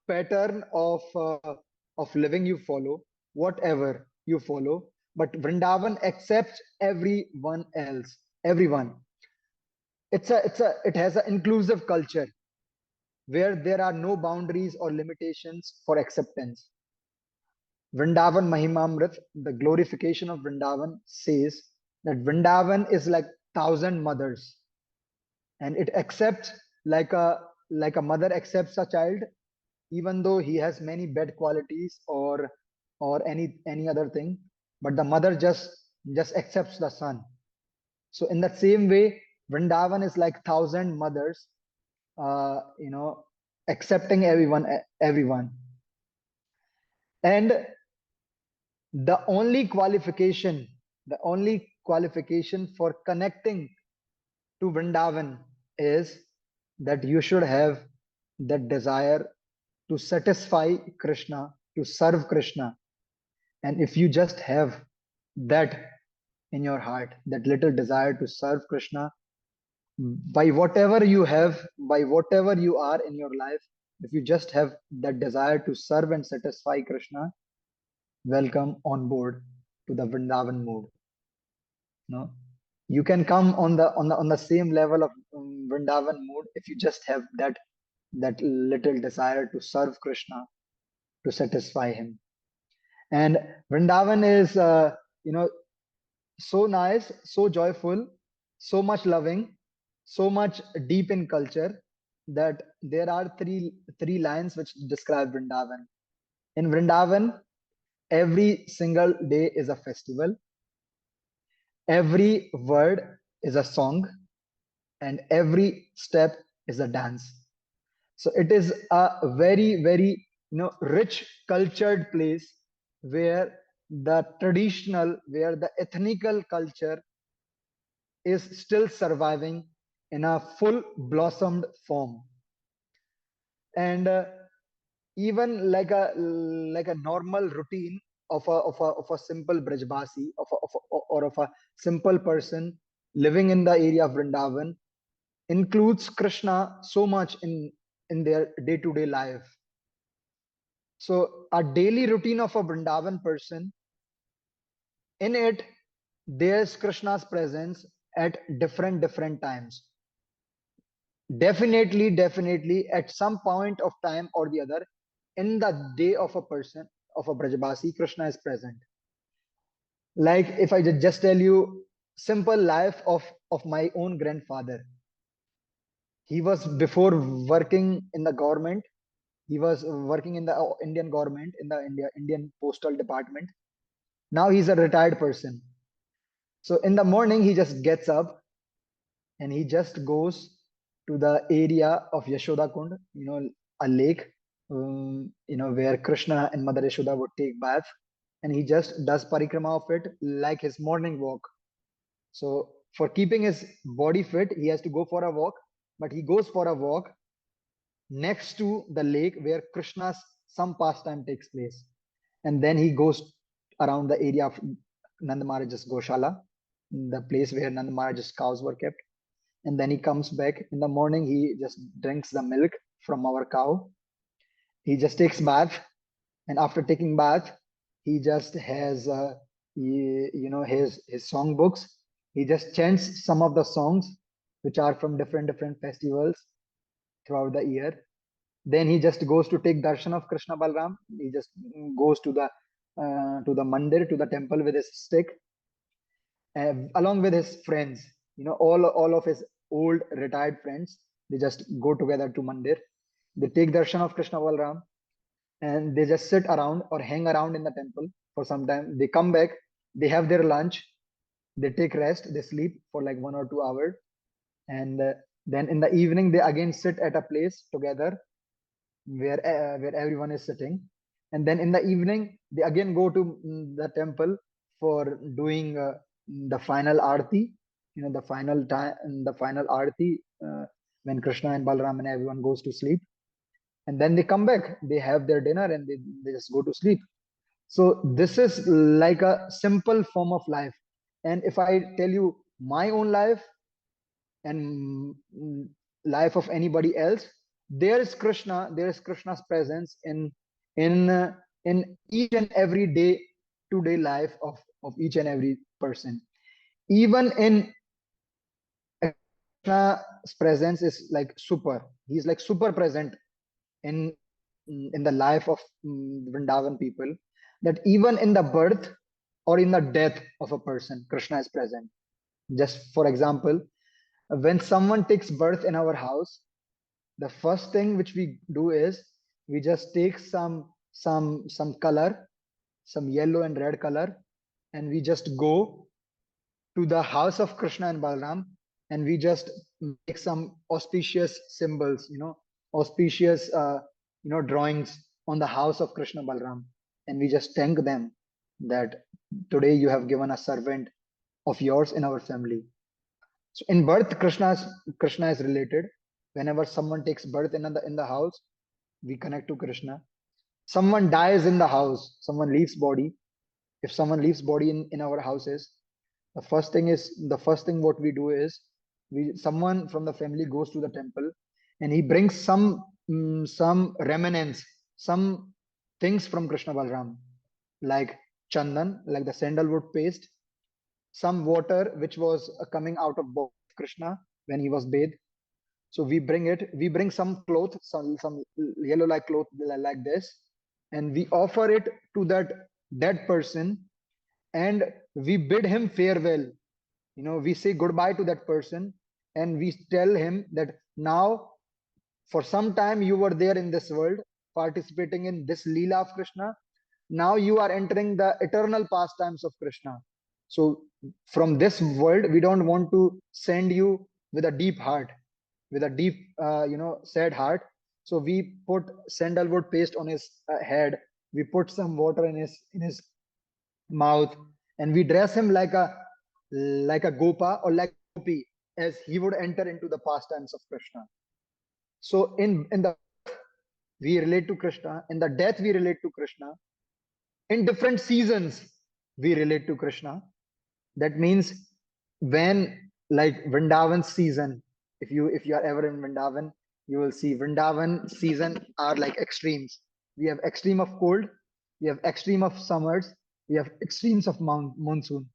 pattern of living you follow, whatever you follow. But Vrindavan accepts everyone else, everyone. It has an inclusive culture where there are no boundaries or limitations for acceptance. Vrindavan Mahimamrit, the glorification of Vrindavan, says that Vrindavan is like thousand mothers, and it accepts like a mother accepts a child, even though he has many bad qualities or any other thing, but the mother just accepts the son. So in that same way, Vrindavan is like thousand mothers, uh, you know, accepting everyone. And the only qualification, the only qualification for connecting to Vrindavan is that you should have that desire to satisfy Krishna, to serve Krishna. And if you just have that in your heart, that little desire to serve Krishna, by whatever you have, by whatever you are in your life, if you just have that desire to serve and satisfy Krishna, welcome on board to the Vrindavan mood. No, you can come on the same level of Vrindavan mood if you just have that little desire to serve Krishna, to satisfy him. And Vrindavan is so nice, so joyful, so much loving, so much deep in culture that there are three lines which describe Vrindavan. In Vrindavan, every single day is a festival, every word is a song, and every step is a dance. So it is a very rich cultured place where where the ethnical culture is still surviving in a full blossomed form. And even like a normal routine of a simple Brajbasi or of a simple person living in the area of Vrindavan includes Krishna so much in their day-to-day life. So a daily routine of a Vrindavan person, in it, there's Krishna's presence at different times. Definitely, at some point of time or the other, in the day of a person, of a Brajbasi, Krishna is present. Like if I just tell you simple life of my own grandfather. He was before working in the government. He was working in the Indian government in the Indian Postal Department. Now he's a retired person. So in the morning he just gets up and he just goes to the area of Yashoda Kund, a lake, where Krishna and Mother Yashoda would take bath, and he just does parikrama of it like his morning walk. So for keeping his body fit, he has to go for a walk, but he goes for a walk next to the lake where Krishna's some pastime takes place, and then he goes around the area of Nand Maharaj's Goshala, the place where Nand Maharaj's cows were kept. And then he comes back in the morning. He just drinks the milk from our cow. He just takes bath, and after taking bath, he just has his song books. He just chants some of the songs which are from different festivals throughout the year. Then he just goes to take darshan of Krishna Balram. He just goes to the mandir, to the temple with his stick, along with his friends. All of his old retired friends. They just go together to mandir. They take darshan of Krishna Balram, and they just sit around or hang around in the temple for some time. They come back, they have their lunch, they take rest, they sleep for like 1 or 2 hours, and then in the evening they again sit at a place together where everyone is sitting, and then in the evening they again go to the temple for doing the final arti. The final time, the final arti, when Krishna and Balaram and everyone goes to sleep, and then they come back, they have their dinner, and they just go to sleep. So this is like a simple form of life. And if I tell you my own life and life of anybody else, there is Krishna's presence in uh, in each and every day-to-day life of each and every person. Even in Krishna's presence is like super. He's like super present in the life of Vrindavan people, that even in the birth or in the death of a person, Krishna is present. Just for example, when someone takes birth in our house, the first thing which we do is we just take some color, some yellow and red color, and we just go to the house of Krishna and Balaram, and we just make some auspicious symbols, auspicious, drawings on the house of Krishna Balaram, and we just thank them that today you have given a servant of yours in our family. So in birth, Krishna is related. Whenever someone takes birth in the house, we connect to Krishna. Someone dies in the house, someone leaves body. If someone leaves body in our houses, the first thing what we do is someone from the family goes to the temple, and he brings some remnants, some things from Krishna Balram, like chandan, like the sandalwood paste, some water which was coming out of body of Krishna when he was bathed. So we bring it, we bring some cloth, some yellow like cloth like this, and we offer it to that dead person, and we bid him farewell. We say goodbye to that person, and we tell him that now, for some time you were there in this world participating in this Leela of Krishna. Now you are entering the eternal pastimes of Krishna. So from this world, we don't want to send you with a deep heart, with a deep, sad heart. So we put sandalwood paste on his head. We put some water in his mouth, and we dress him like a gopa or like gopi, as he would enter into the pastimes of Krishna. So in the we relate to Krishna, in the death we relate to Krishna, in different seasons we relate to Krishna. That means when, like Vrindavan season, if you are ever in Vrindavan, you will see Vrindavan season are like extremes. We have extreme of cold, we have extreme of summers, we have extremes of monsoon.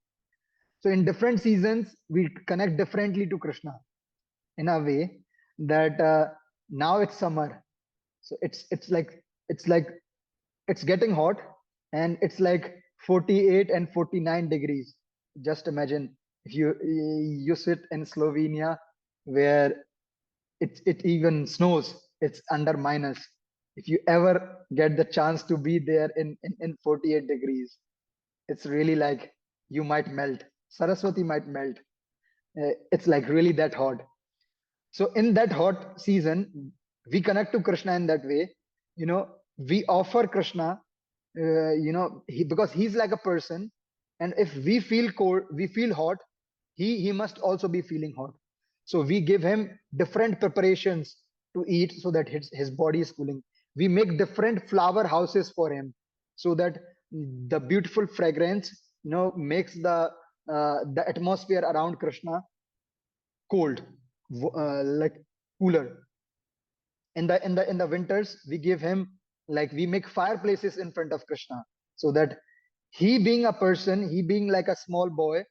So in different seasons we connect differently to Krishna, in a way that now it's summer, so it's like it's getting hot, and it's like 48 and 49 degrees. Just imagine if you sit in Slovenia, where it even snows, it's under minus. If you ever get the chance to be there in 48 degrees, it's really like you might melt. Saraswati might melt. It's like really that hot. So in that hot season, we connect to Krishna in that way. We offer Krishna, because he's like a person, and if we feel cold, we feel hot, he must also be feeling hot. So we give him different preparations to eat, so that his body is cooling. We make different flower houses for him, so that the beautiful fragrance, makes the atmosphere around Krishna cold, like cooler. In the winters, we give him, like, we make fireplaces in front of Krishna, so that he being a person, he being like a small boy,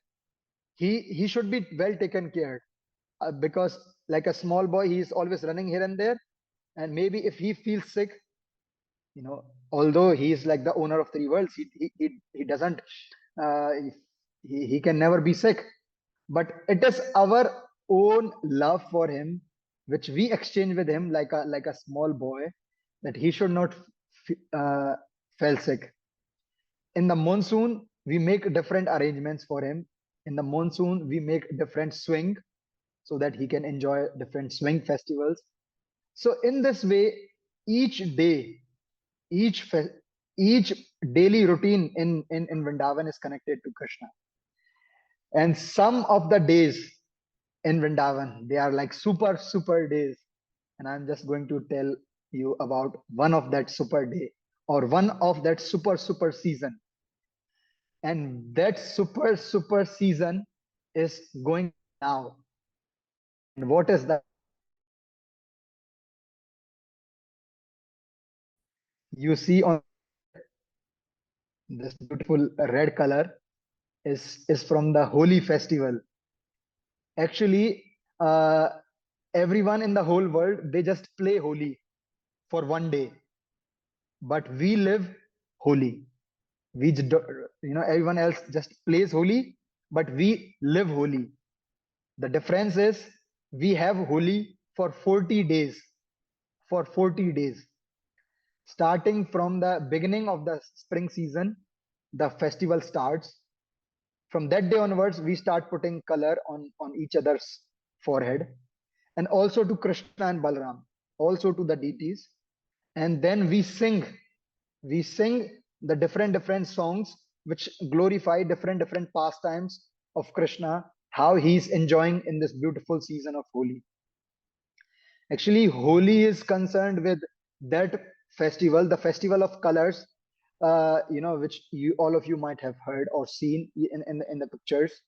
he should be well taken care, because like a small boy, he is always running here and there, and maybe if he feels sick, although he is like the owner of three worlds, he doesn't, uh, he can never be sick, but it is our own love for him which we exchange with him, like a small boy, that he should not feel sick. In the monsoon, we make different arrangements for him. In the monsoon, we make different swing, so that he can enjoy different swing festivals. So in this way, each day, each fe- each daily routine in Vrindavan is connected to Krishna. And some of the days in Vrindavan, they are like super, super days. And I'm just going to tell you about one of that super day, or one of that super, super season. And that super, super season is going now. And what is that? You see on this beautiful red color is from the Holi festival. Actually, uh, everyone in the whole world, they just play Holi for one day, but we live Holi. Everyone else just plays Holi, but we live Holi. The difference is we have Holi for 40 days. For 40 days, starting from the beginning of the spring season, the festival starts. From that day onwards, we start putting color on each other's forehead, and also to Krishna and Balram, also to the deities. And then we sing the different songs which glorify different pastimes of Krishna, how he's enjoying in this beautiful season of Holi. Actually, Holi is concerned with that festival, the festival of colors, which you all of you might have heard or seen in the pictures.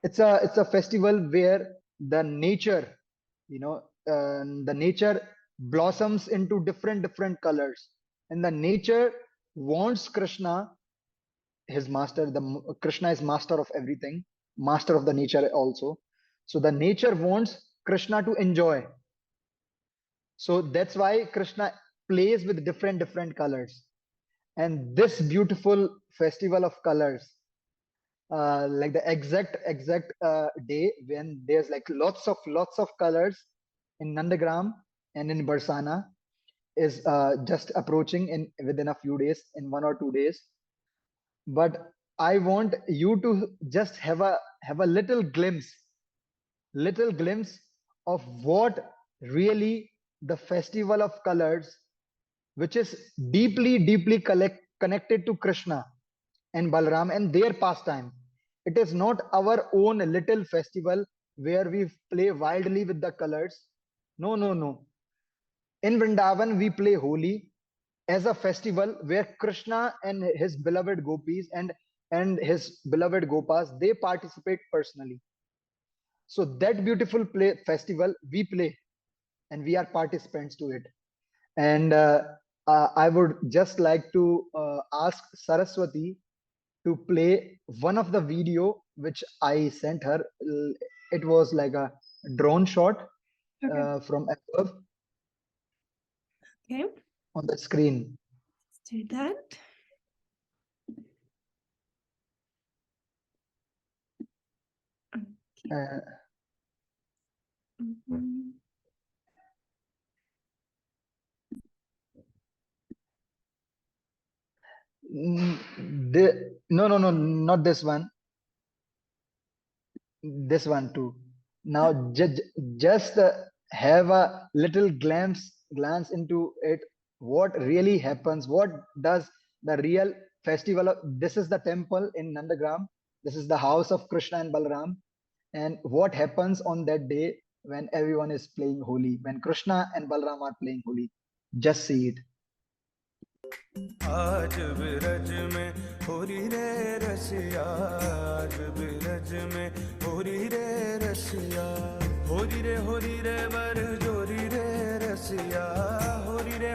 It's a festival where the nature, the nature blossoms into different colors, and the nature wants Krishna, his master. Krishna is master of everything, master of the nature also. So the nature wants Krishna to enjoy, so that's why Krishna plays with different colors. And this beautiful festival of colors, like the exact day when there's like lots of colors in Nandagram and in Barsana, is just approaching in within a few days, in 1 or 2 days. But I want you to just have a little glimpse of what really the festival of colors, which is deeply connected to Krishna and Balram and their pastime. It is not our own little festival where we play wildly with the colors. No, no, no. In Vrindavan, we play Holi as a festival where Krishna and his beloved gopis and his beloved gopas, they participate personally. So that beautiful festival we play, and we are participants to it. And I would just like to ask Saraswati to play one of the video which I sent her. It was like a drone shot Okay. from above Okay. on the screen. Let's do that. Okay. Uh, Mhm. no, not this one. This one too. Now just have a little glance into it. What really happens? What does the real festival of, this is the temple in Nandagram. This is the house of Krishna and Balram. And what happens on that day when everyone is playing Holi, when Krishna and Balram are playing Holi? Just see it. आज बिरज में होरी रे रसिया, आज बिरज में होरी रे रसिया, होरी रे वर जोरी रे रसिया, होरी रे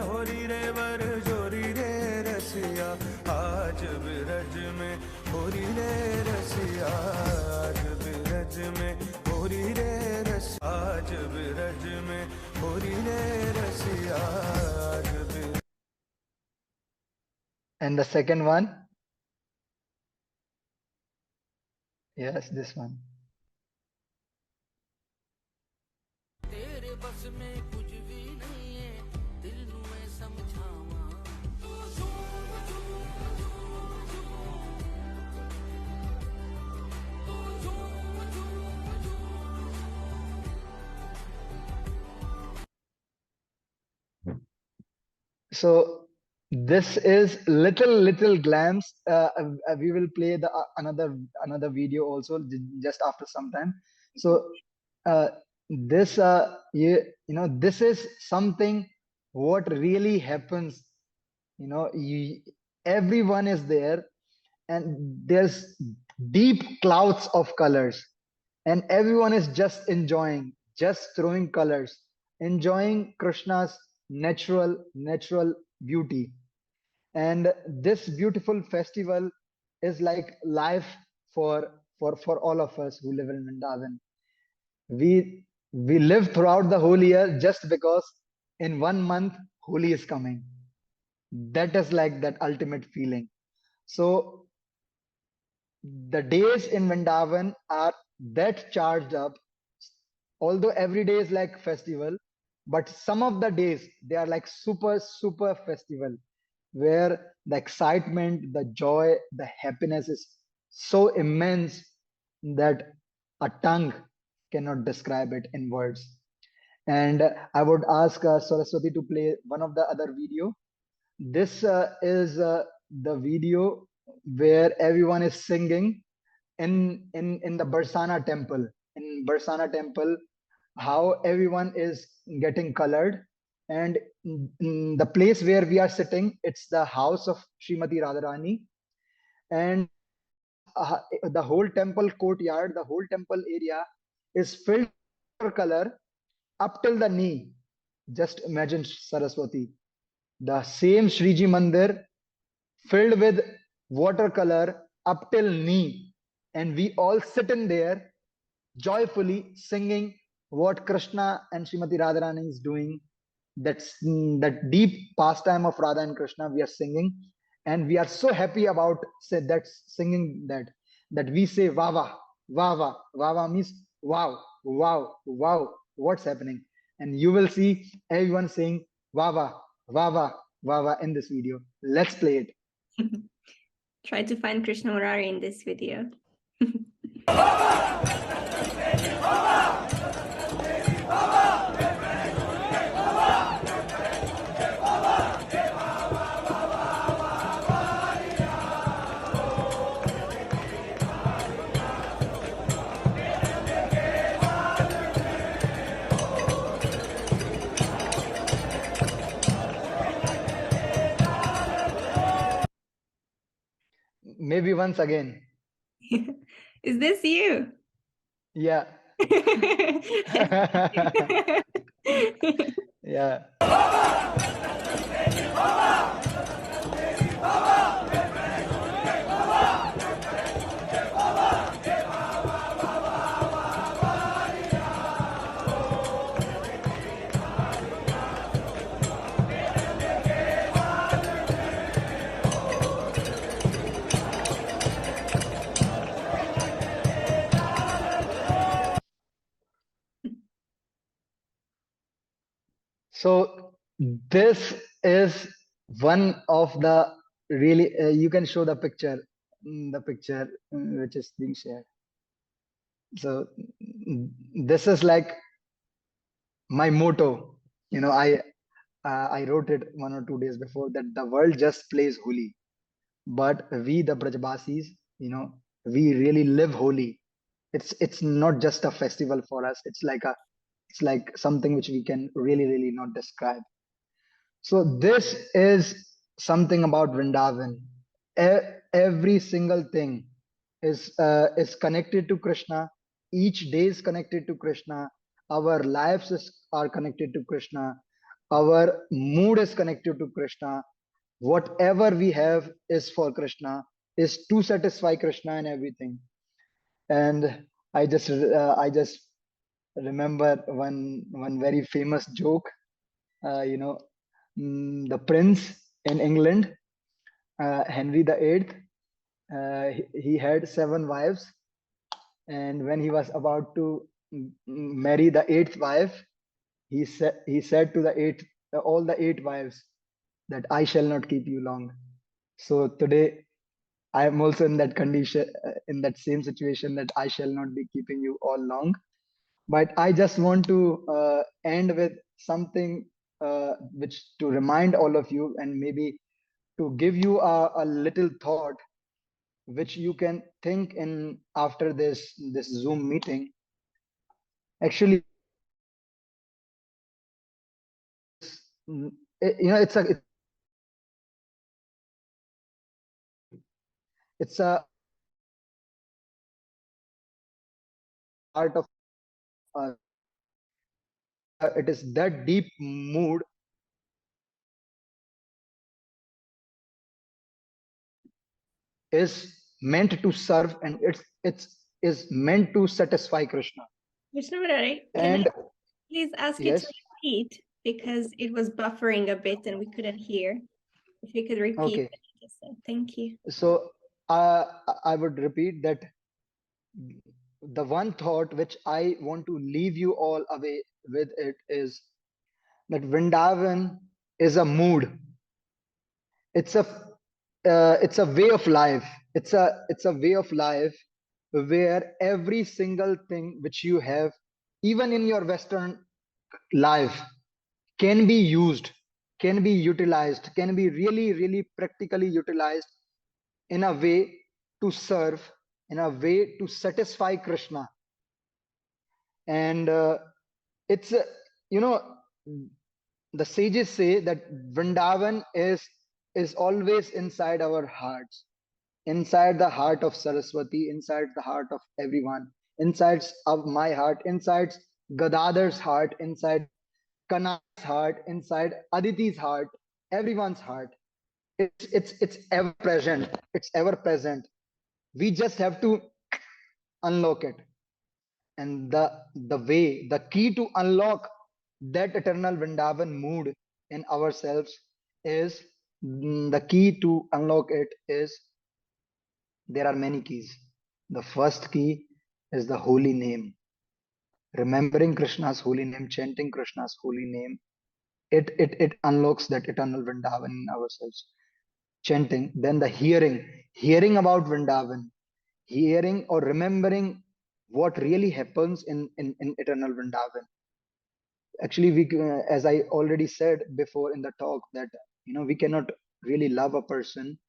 वर जोरी रे रसिया, आज बिरज में होरी रे रसिया, आज बिरज में होरी रे रसिया, आज बिरज में होरी रे रसिया, आज Biraj. And the second one, yes, this one. तेरे बस में कुछ भी नहीं है, दिल नू मैं समझावा, तू झूम झूम झूम झूम, तू झूम झूम झूम। So this is little glance. We will play the another video also just after some time. So this this is something what really happens. Everyone is there, and there's deep clouds of colors, and everyone is just enjoying, just throwing colors, enjoying Krishna's natural beauty. And this beautiful festival is like life for all of us who live in Vrindavan. We live throughout the whole year just because in 1 month Holi is coming. That is like that ultimate feeling. So the days in Vrindavan are that charged up, although every day is like festival, but some of the days they are like super festival, where the excitement, the joy, the happiness is so immense that a tongue cannot describe it in words. And I would ask Saraswati to play one of the other video. This is the video where everyone is singing in the Barsana temple. In Barsana temple, how everyone is getting colored, and the place where we are sitting, it's the house of Srimati Radharani, and the whole temple courtyard, the whole temple area is filled with color up till the knee. Just imagine, Saraswati, the same Sriji Mandir filled with watercolor up till knee, and we all sit in there joyfully singing what Krishna and Srimati Radharani is doing. That's that deep pastime of Radha and Krishna we are singing, and we are so happy about that singing, that we say Vava, Vava, Vava means wow, wow, wow, what's happening? And you will see everyone saying Vava, Vava, Vava in this video. Let's play it. Try to find Krishna Murari in this video. Maybe once again. Is this you? Yeah. Yeah. So this is one of the really you can show the picture, which is being shared. So this is like my motto. I wrote it 1 or 2 days before, that the world just plays Holi, but we the Brajbasis, we really live Holi. It's not just a festival for us. It's like something which we can really not describe. So this is something about Vrindavan. Every single thing is connected to Krishna. Each day is connected to Krishna. Our are connected to Krishna. Our mood is connected to Krishna. Whatever we have is for Krishna, is to satisfy Krishna and everything. And I just remember one very famous joke. You know, the prince in England, Henry VIII. He had 7 wives, and when he was about to marry the eighth wife, he said to all the 8 wives that I shall not keep you long. So today I am also in that condition, in that same situation, that I shall not be keeping you all long. But I just want to end with something which to remind all of you, and maybe to give you a little thought which you can think in after this Zoom meeting. Actually, mm, it's a part of uh, it is that deep mood is meant to serve, and it's is meant to satisfy Krishna. Krishna Murari, can I And please ask you to yes, repeat, because it was buffering a bit and we couldn't hear. If you could repeat okay. what you just said. Thank you. So I would repeat that the one thought which I want to leave you all away with it is that Vrindavan is a mood. It's a way of life. It's a way of life where every single thing which you have, even in your Western life, can be used, can be utilized, can be really, really practically utilized in a way to serve, in a way to satisfy Krishna. And it's you know the sages say that Vrindavan is always inside our hearts, inside the heart of Saraswati, inside the heart of everyone, inside of my heart, inside Gadadar's heart, inside Kanai's heart, inside Aditi's heart, everyone's heart. It's ever present. It's ever present. We just have to unlock it. And the key to unlock that eternal Vrindavan mood in ourselves is, the key to unlock it is, there are many keys. The first key is the holy name. Remembering Krishna's holy name, chanting Krishna's holy name, it unlocks that eternal Vrindavan in ourselves. Chanting, then the hearing about Vrindavan, hearing or remembering what really happens in eternal Vrindavan. Actually, as I already said before in the talk, that we cannot really love a person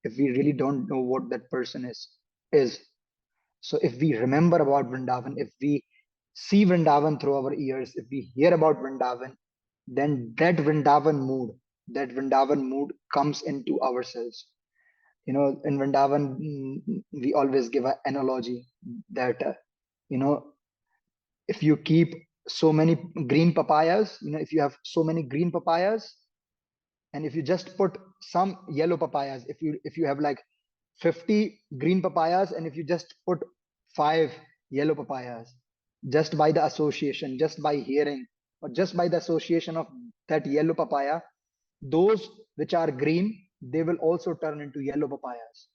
if we really don't know what that person is. So if we remember about Vrindavan, if we see Vrindavan through our ears, if we hear about Vrindavan, then that Vrindavan mood comes into ourselves. In Vrindavan, we always give an analogy that, you know, if you keep so many green papayas, if you have so many green papayas, and if you just put some yellow papayas, if you have like 50 green papayas, and if you just put 5 yellow papayas, just by the association, just by hearing, or just by the association of that yellow papaya, those which are green, they will also turn into yellow papayas.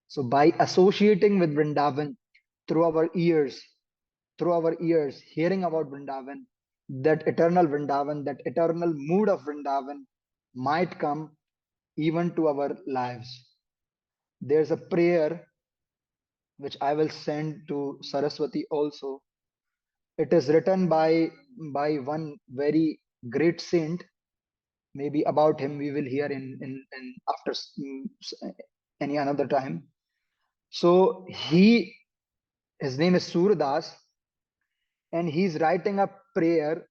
So by associating with Vrindavan through our ears, hearing about Vrindavan, that eternal Vrindavan, that eternal mood of Vrindavan might come even to our lives. There's a prayer which I will send to Saraswati also. It is written by one very great saint. Maybe about him we will hear in after any another time. So his name is Surdas, and he's writing a prayer,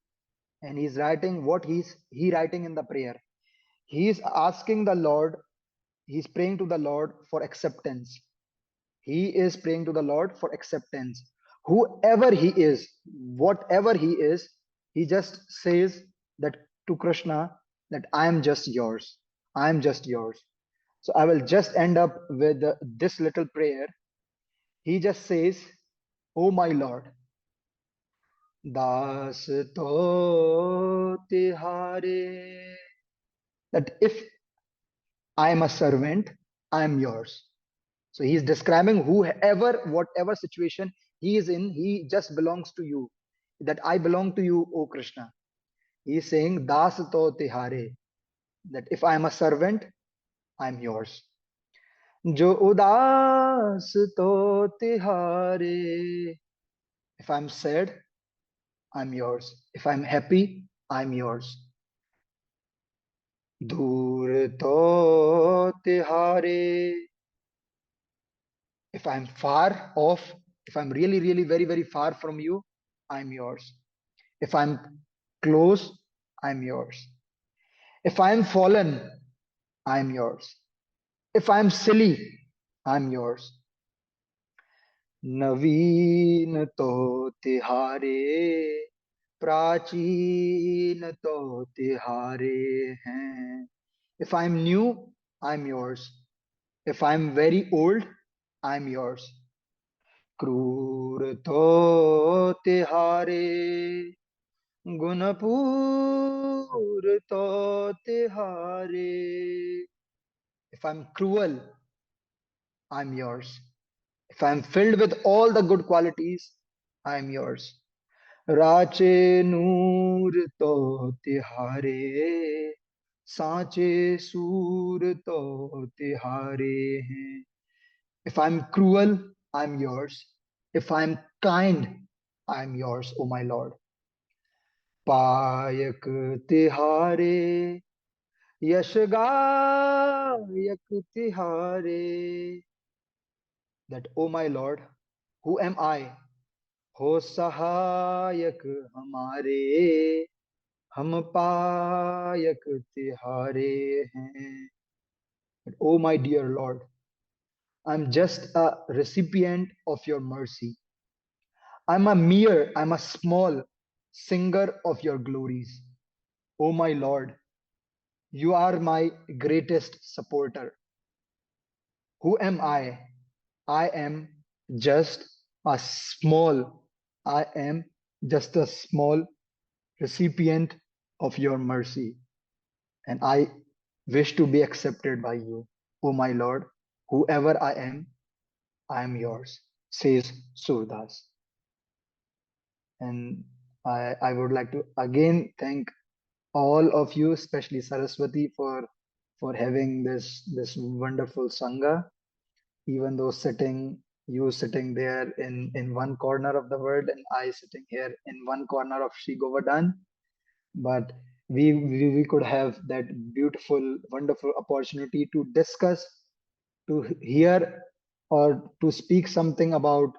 and he's writing what he writing in the prayer. He is asking the Lord, he's praying to the Lord for acceptance. He is praying to the Lord for acceptance. Whoever he is, whatever he just says that to Krishna that I am just yours. I am just yours. So I will just end up with this little prayer. He just says, "Oh my Lord, das to tihare." That if I am a servant, I am yours. So he is describing whoever, whatever situation he is in, he just belongs to you. That I belong to you, O Krishna. He is saying, Das to tihare. That if I am a servant, I am yours. Jo udas to tihare. If I'm sad, I'm yours. If I'm happy, I'm yours. Dur to tihare. If I'm far off, if I'm really, really very, very far from you, I'm yours. If I'm close, I'm yours. If I'm fallen, I'm yours. If I'm silly, I'm yours. Naveen to tihare, प्राचीन तो तिहारे हैं. If I'm new, I'm yours. If I'm very old, I'm yours. क्रूर तो तिहारे, गुणपूर तो तिहारे. If I'm cruel, I'm yours. If I'm filled with all the good qualities, I'm yours. राचे नूर तो तिहारे, सांचे सूर तो तिहारे हैं. If I'm cruel, I'm yours. If I'm kind, I'm yours, O my Lord. पायक तिहारे, यश गायक तिहारे. That, O my Lord, who am I? हो सहायक हमारे, हम पायक तिहारे हैं. But, O my dear Lord, I'm just a recipient of your mercy. I'm a small singer of your glories. O my Lord, you are my greatest supporter. Who am I? I am just a small, I am just a small recipient of your mercy. And I wish to be accepted by you. O my Lord, whoever I am yours, says Surdas. And I would like to again thank all of you, especially Saraswati, for having this wonderful sangha. Even though you sitting there in one corner of the world and I sitting here in one corner of Sri Govardhan, but we could have that beautiful, wonderful opportunity to discuss, to hear, or to speak something about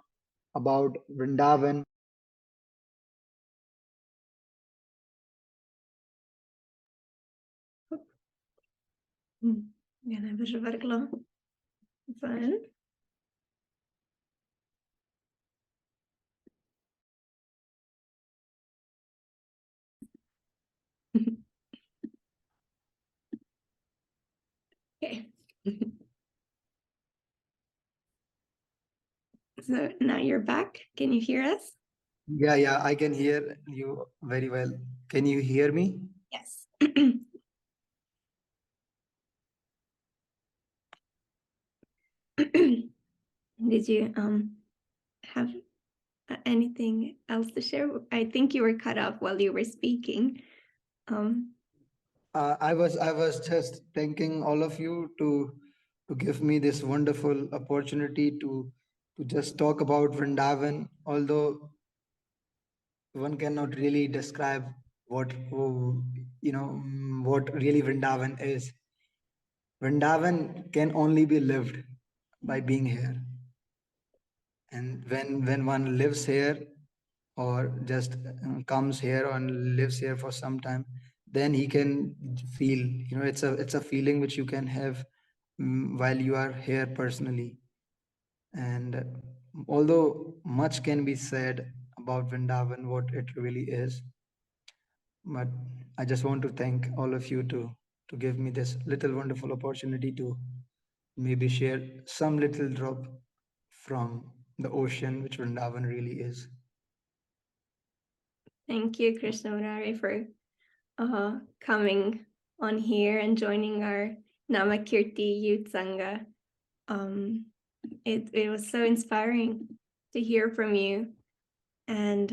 Vrindavan. Gonna verkla van. Okay. So now you're back. Can you hear us? Yeah, I can hear you very well. Can you hear me? Yes. Did you have anything else to share? I think you were cut off while you were speaking. I was just thanking all of you to give me this wonderful opportunity to just talk about Vrindavan, although one cannot really describe what what really Vrindavan is. Vrindavan can only be lived by being here. And when one lives here or just comes here and lives here for some time, then he can feel, it's a feeling which you can have while you are here personally. And although much can be said about Vrindavan, what it really is, but I just want to thank all of you to give me this little wonderful opportunity to maybe share some little drop from the ocean, which Vrindavan really is. Thank you, Krishna Murari, for coming on here and joining our Namakirti Youth Sangha. It was so inspiring to hear from you. And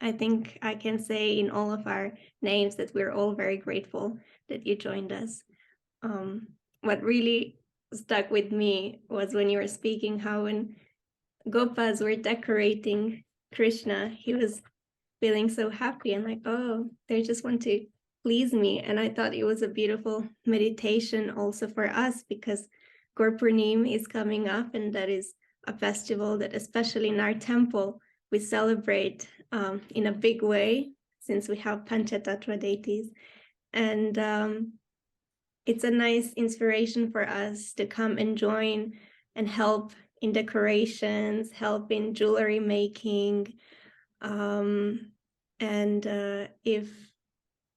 I think I can say in all of our names that we're all very grateful that you joined us. What really stuck with me was when you were speaking how when Gopas were decorating Krishna, he was feeling so happy and like, oh, they just want to please me. And I thought it was a beautiful meditation also for us, because Gurpurnim is coming up, and that is a festival that especially in our temple we celebrate in a big way, since we have Panchatattva deities. And it's a nice inspiration for us to come and join and help in decorations, help in jewelry making. If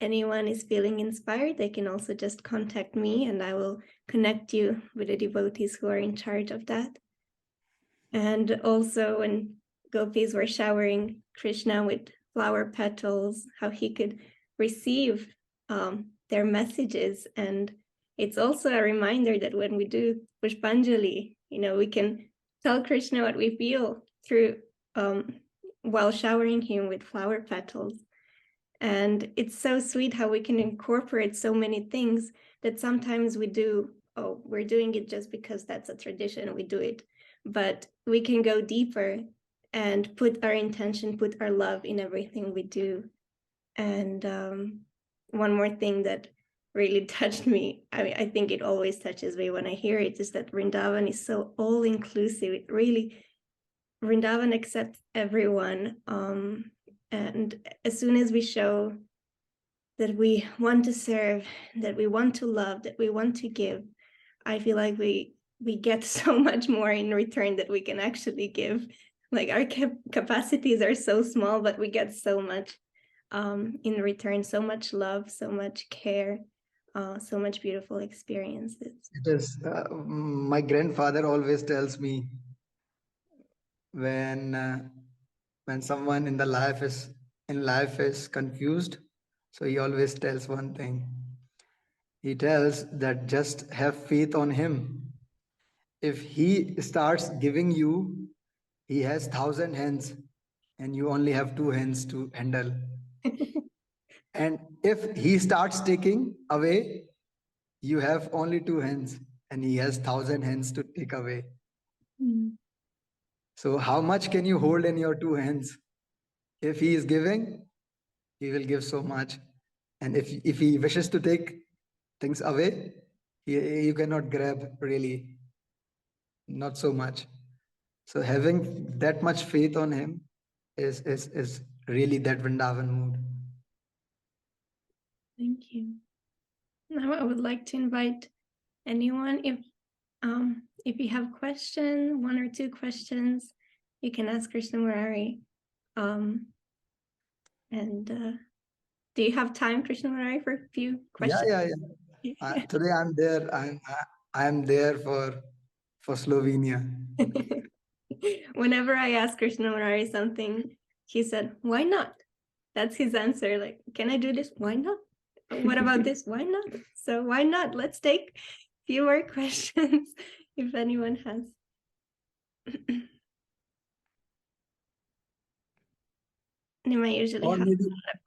anyone is feeling inspired, they can also just contact me and I will connect you with the devotees who are in charge of that. And also when gopis were showering Krishna with flower petals, how he could receive their messages. And it's also a reminder that when we do Pushpanjali, we can tell Krishna what we feel through while showering him with flower petals. And it's so sweet how we can incorporate so many things that sometimes we do, we're doing it just because that's a tradition, we do it. But we can go deeper and put our intention, put our love in everything we do. And one more thing that really touched me, I think it always touches me when I hear it, is that Vrindavan is so all-inclusive. It really, Vrindavan accepts everyone. And as soon as we show that we want to serve, that we want to love, that we want to give, I feel like we get so much more in return that we can actually give. Like our capacities are so small, but we get so much in return, so much love, so much care, so much beautiful experiences. It is, my grandfather always tells me, when someone in life is confused, so he always tells one thing. He tells that just have faith on him. If he starts giving you, he has 1,000 hands and you only have 2 hands to handle. And if he starts taking away, you have only 2 hands and he has 1,000 hands to take away. So how much can you hold in your 2 hands? If he is giving, he will give so much. And if he wishes to take things away, you cannot grab really, not so much. So having that much faith on him is really that Vrindavan mood. Thank you. Now I would like to invite anyone, if you have questions, 1 or 2 questions, you can ask Krishna Murari. Do you have time, Krishna Murari, for a few questions? Yeah. Today I'm there. I'm there for Slovenia. Whenever I ask Krishna Murari something, he said, "Why not?" That's his answer. Like, can I do this? Why not? What about this? Why not? So why not? Let's take a few more questions if anyone has. They might usually have a lot of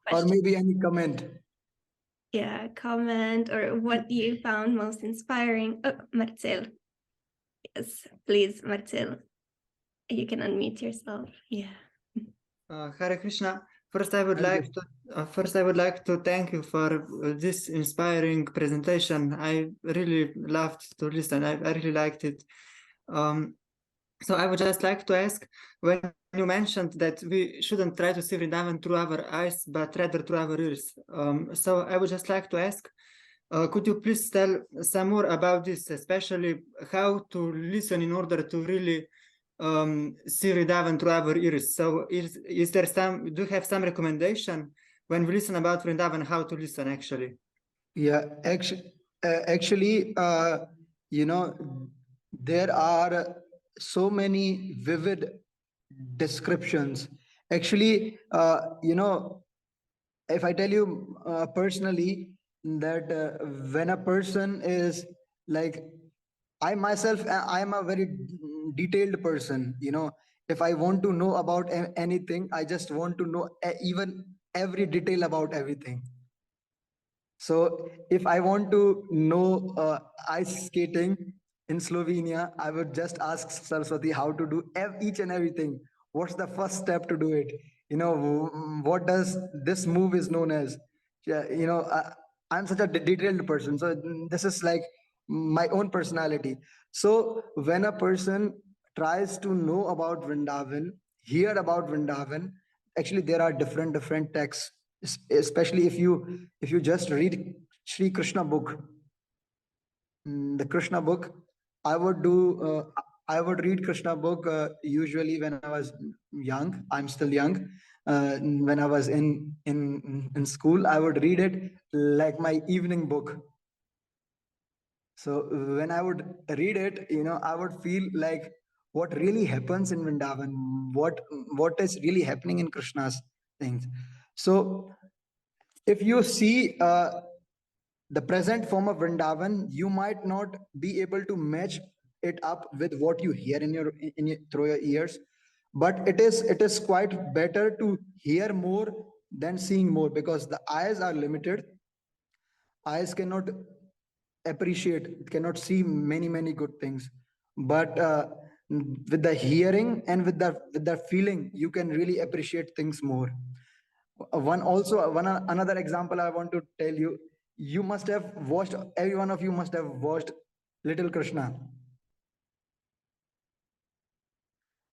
questions. Or maybe any comment. Yeah, comment or what you found most inspiring. Oh, Marcel. Yes, please, Marcel. You can unmute yourself. Yeah. Hare Krishna. First, I would like to thank you for this inspiring presentation. I really loved to listen. I really liked it. So I would just like to ask, when you mentioned that we shouldn't try to see Vrindavan through our eyes, but rather through our ears. So I would just like to ask, could you please tell some more about this, especially how to listen in order to really see Vrindavan through our ears? So is there some, do you have some recommendation when we listen about Vrindavan, how to listen actually? Yeah, actually, you know, there are so many vivid descriptions. Actually, if I tell you personally that when a person is like, I myself, I am a very detailed person. If I want to know about anything, I just want to know even every detail about everything. So if I want to know ice skating in Slovenia, I would just ask Saraswati how to do each and everything. What's the first step to do it? What does this move is known as? Yeah, I'm such a detailed person. So this is like my own personality. So when a person tries to know about Vrindavan, hear about Vrindavan, actually there are different texts, especially if you just read Sri Krishna book, the Krishna book. I would read Krishna book usually when I was young. I'm still young. When I was in school, I would read it like my evening book. So when I would read it, I would feel like what really happens in Vrindavan, what is really happening in Krishna's things. So if you see the present form of Vrindavan, you might not be able to match it up with what you hear through your ears, but it is quite better to hear more than seeing more, because the eyes are limited. Eyes cannot see many good things, but with the hearing and with the feeling, you can really appreciate things more. Another example I want to tell you. You must have watched, every one of you must have watched Little Krishna.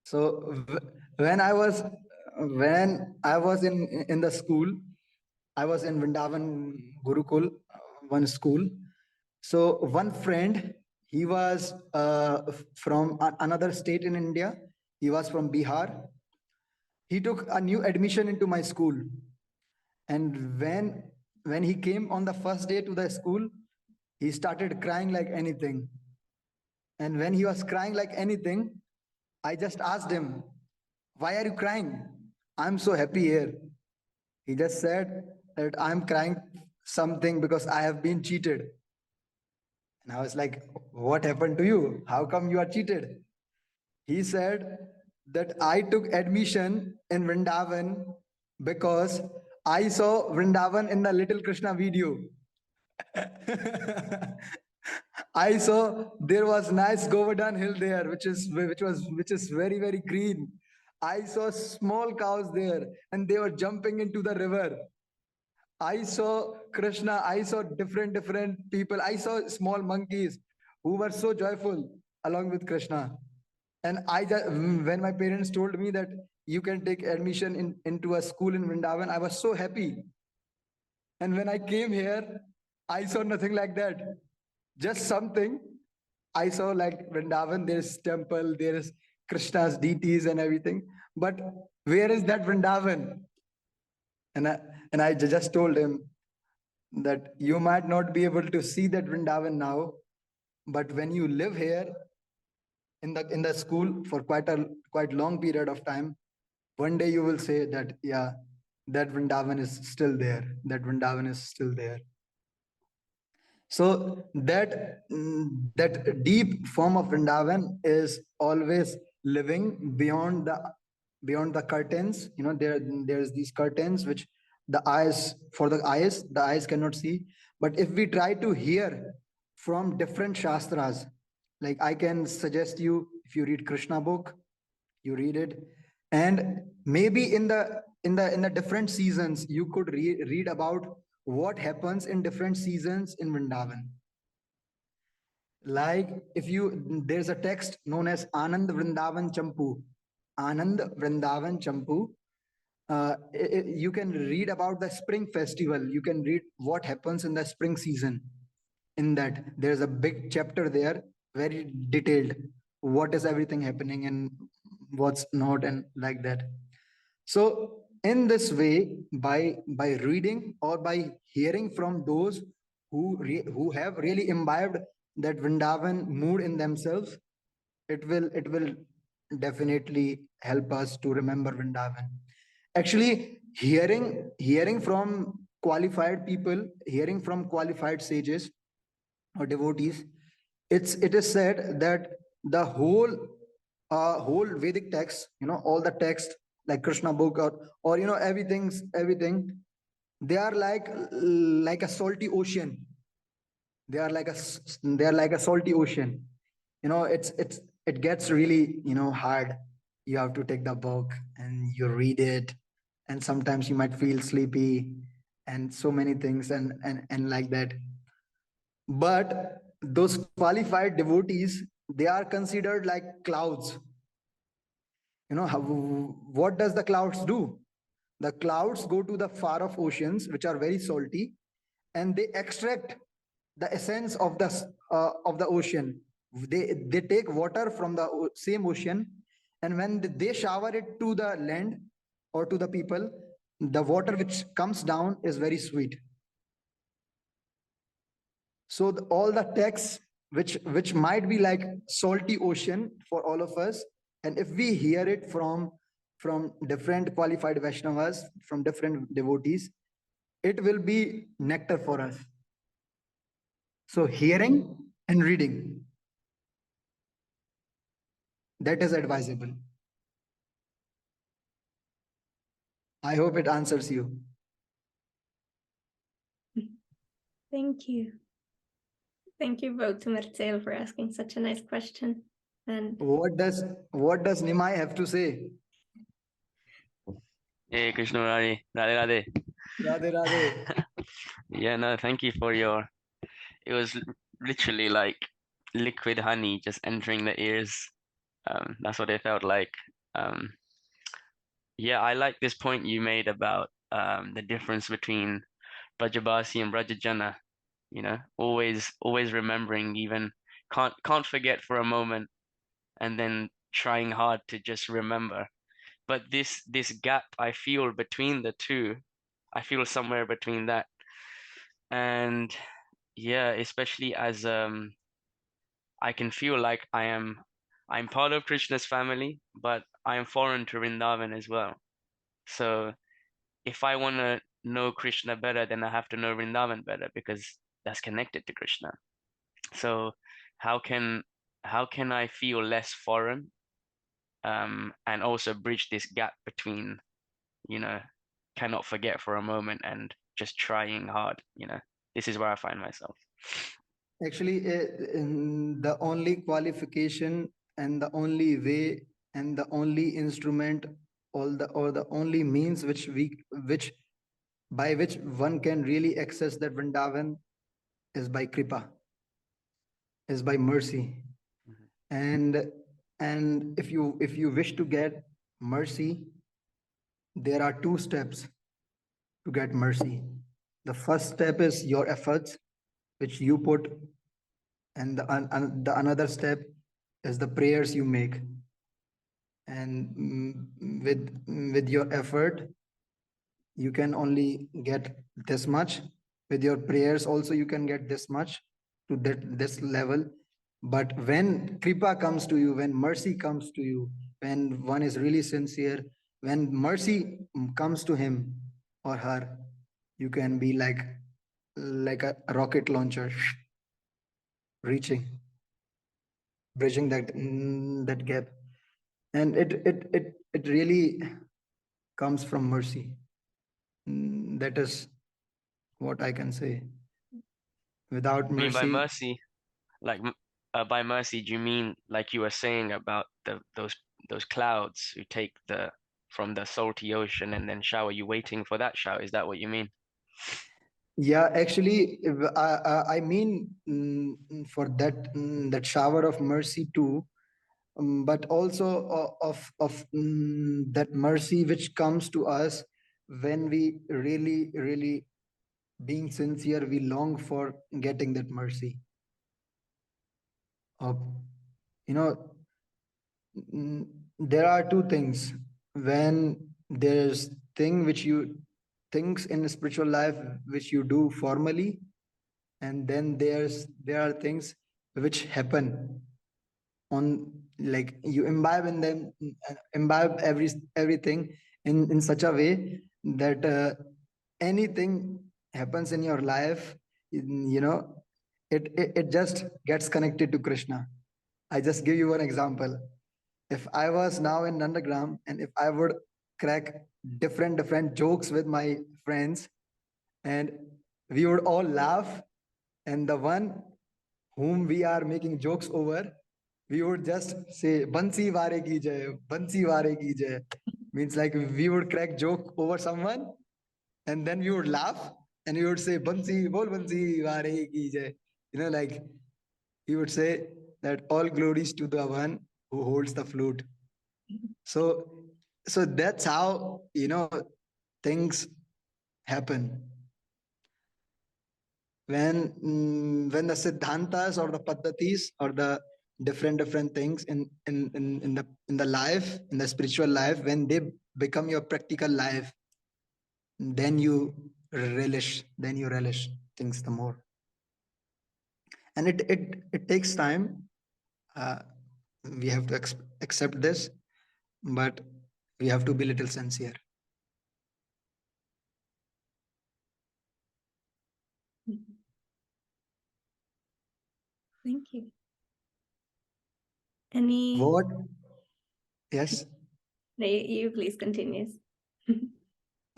So when I was in the school, I was in Vrindavan Gurukul, one school. So one friend, he was from another state in India. He was from Bihar. He took a new admission into my school, and when he came on the first day to the school, he started crying like anything. And when he was crying like anything, I just asked him, why are you crying? I'm so happy here. He just said that I'm crying something because I have been cheated. And I was like, what happened to you? How come you are cheated? He said that I took admission in Vrindavan because I saw Vrindavan in the Little Krishna video. I saw there was nice Govardhan hill there, which is very green. I saw small cows there, and they were jumping into the river. I saw Krishna. I saw different people. I saw small monkeys who were so joyful along with Krishna. And when my parents told me that you can take admission into a school in Vrindavan, I was so happy. And when I came here, I saw nothing like that. Just something. I saw like Vrindavan, there's temple, there is Krishna's deities and everything. But where is that Vrindavan? And I just told him that you might not be able to see that Vrindavan now, but when you live here in the school for quite long period of time, one day you will say that, yeah, that Vrindavan is still there. That Vrindavan is still there. So that deep form of Vrindavan is always living beyond the curtains. There's these curtains which the eyes cannot see. But if we try to hear from different shastras, like I can suggest you, if you read Krishna book, you read it, and maybe in the different seasons you could read about what happens in different seasons in Vrindavan. Like if you, there's a text known as Anand Vrindavan Champu. Anand Vrindavan Champu. You can read about the spring festival. You can read what happens in the spring season. In that, there's a big chapter there, very detailed, what is everything happening and what's not, and like that. So in this way, by reading or by hearing from those who have really imbibed that Vrindavan mood in themselves, it will definitely help us to remember Vrindavan. Actually, hearing from qualified people, hearing from qualified sages or devotees, it is said that the whole Vedic text, all the text like Krishna book, or everything, they are like a salty ocean. They are like a salty ocean. It gets really hard. You have to take the book and you read it, and sometimes you might feel sleepy and so many things, and like that. But those qualified devotees, they are considered like clouds. What does the clouds do? The clouds go to the far off oceans, which are very salty, and they extract the essence of the ocean. They take water from the same ocean, and when they shower it to the land or to the people, the water which comes down is very sweet. So all the texts which might be like salty ocean for all of us, and if we hear it from different qualified Vaishnavas, from different devotees, it will be nectar for us. So hearing and reading, that is advisable. I hope it answers you. Thank you. Thank you both to Marcel for asking such a nice question. And What does Nimai have to say? Hey, Krishna Murari, Radhe Radhe. Radhe Radhe. Yeah, no, thank you for your. It was literally like liquid honey just entering the ears. That's what it felt like. Yeah, I like this point you made about the difference between Brajabasi and Brajajana. Always remembering, even can't forget for a moment, and then trying hard to just remember. But this gap I feel between the two, I feel somewhere between that. And yeah, especially as I can feel like I'm part of Krishna's family, but I am foreign to Vrindavan as well. So if I want to know Krishna better, then I have to know Vrindavan better because that's connected to Krishna. So how can I feel less foreign, and also bridge this gap between, cannot forget for a moment and just trying hard, this is where I find myself. Actually, the only qualification and the only way and the only instrument, or the only means which by which one can really access that Vrindavan is by kripa, is by mercy. Mhm. And if you wish to get mercy, there are two steps to get mercy. The first step is your efforts, which you put, and the another step is the prayers you make. And with your effort, you can only get this much. With your prayers also, you can get this much, to this level. But when kripa comes to you, when mercy comes to you, when one is really sincere, when mercy comes to him or her, you can be like a rocket launcher, reaching, bridging that gap. And it really comes from mercy. That is what I can say. Without I mean, by mercy, mercy, like by mercy, do you mean like you were saying about those clouds who take from the salty ocean and then shower you, waiting for that shower? Is that what you mean? Yeah, actually, I mean, for that that shower of mercy too, but also of that mercy which comes to us when we really being sincere, we long for getting that mercy. Uh, you know, there are two things. When there's things in spiritual life which you do formally, and then there are things which happen on, like you imbibe in them, imbibe everything in such a way that anything happens in your life, you know, it just gets connected to Krishna. I just give you one example. If I was now in Nandagram and if I would crack different jokes with my friends, and we would all laugh, and the one whom we are making jokes over, we would just say Bansi Vare ki jai, Bansi Vare ki jai. Means like we would crack joke over someone, and then we would laugh and we would say Bansi, bol Bansi Vare ki jai. You know, like he would say that all glories to the one who holds the flute. So, so that's how, you know, things happen. When the siddhantas or the paddhatis or the different things in the life, in the spiritual life, when they become your practical life, then you relish things the more. And it takes time. uh, we have to accept this, but we have to be little sincere. Thank you. Any? What? Yes. No, you please continue.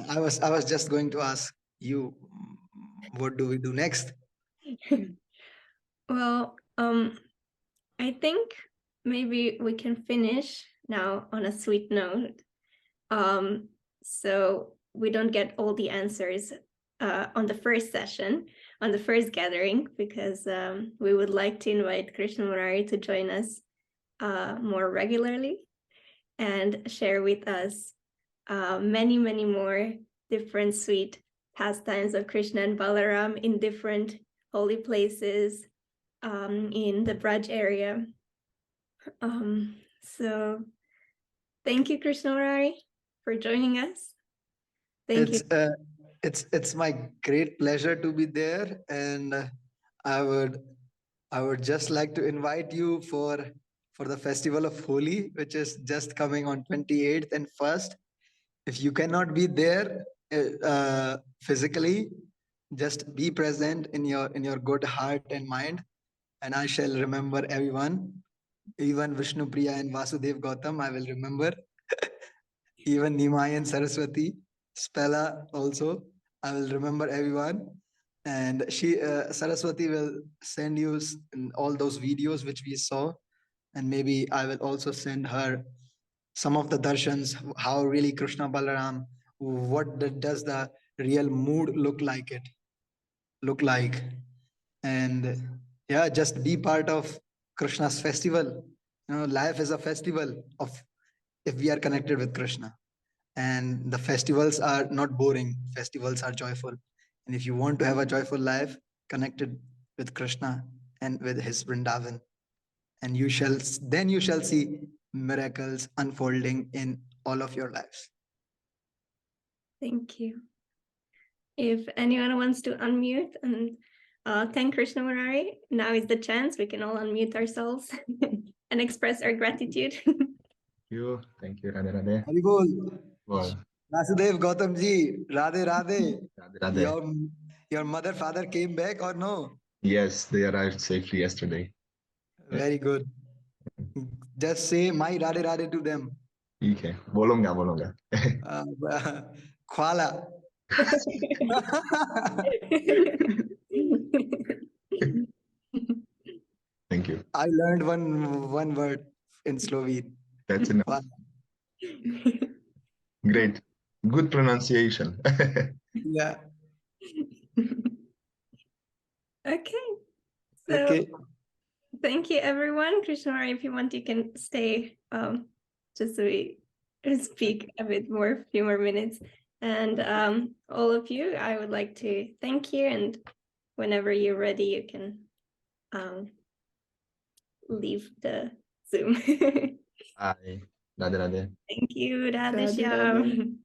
I was just going to ask you, what do we do next? Well, I think maybe we can finish now on a sweet note. So we don't get all the answers on the first session, on the first gathering, because we would like to invite Krishna Murari to join us more regularly and share with us many more different sweet pastimes of Krishna and Balaram in different holy places in the Braj area. So thank you, Krishna Murari, for joining us. Thank you. It's my great pleasure to be there, and I would just like to invite you for the festival of Holi, which is just coming on 28th and 1st. If you cannot be there physically, just be present in your good heart and mind, and I shall remember everyone. Even Vishnu Priya and Vasudev Gautam, I will remember. Even Nimai and Saraswati, Spella also, I will remember everyone. And Saraswati will send you all those videos which we saw, and maybe I will also send her some of the darshans, how really Krishna Balaram, does the real mood look like. And yeah, just be part of Krishna's festival. You know, life is a festival of, if we are connected with Krishna. And the festivals are not boring, festivals are joyful. And if you want to have a joyful life connected with Krishna and with his Vrindavan, and you shall see miracles unfolding in all of your lives. Thank you. If anyone wants to unmute and thank Krishna Murari, now is the chance. We can all unmute ourselves and express our gratitude. Thank you, Radhe Radhe. Hari Bol. Well, Vasudev Gautam ji, Radhe Radhe. Radhe Radhe. Your mother, father came back or no? Yes, they arrived safely yesterday. Very good. Just say my Radhe Radhe to them. Okay, bolonga. Khwala. Thank you. I learned one word in Slovene. That's enough. Great. Good pronunciation. Yeah. Okay. So Okay. thank you, everyone. Krishna Murari, if you want, you can stay just so we speak a bit more, a few more minutes. And all of you, I would like to thank you. And whenever you're ready, you can leave the Zoom. Bye. Radhe Radhe. Thank you, Radhe Radhe, Shyam. Radhe.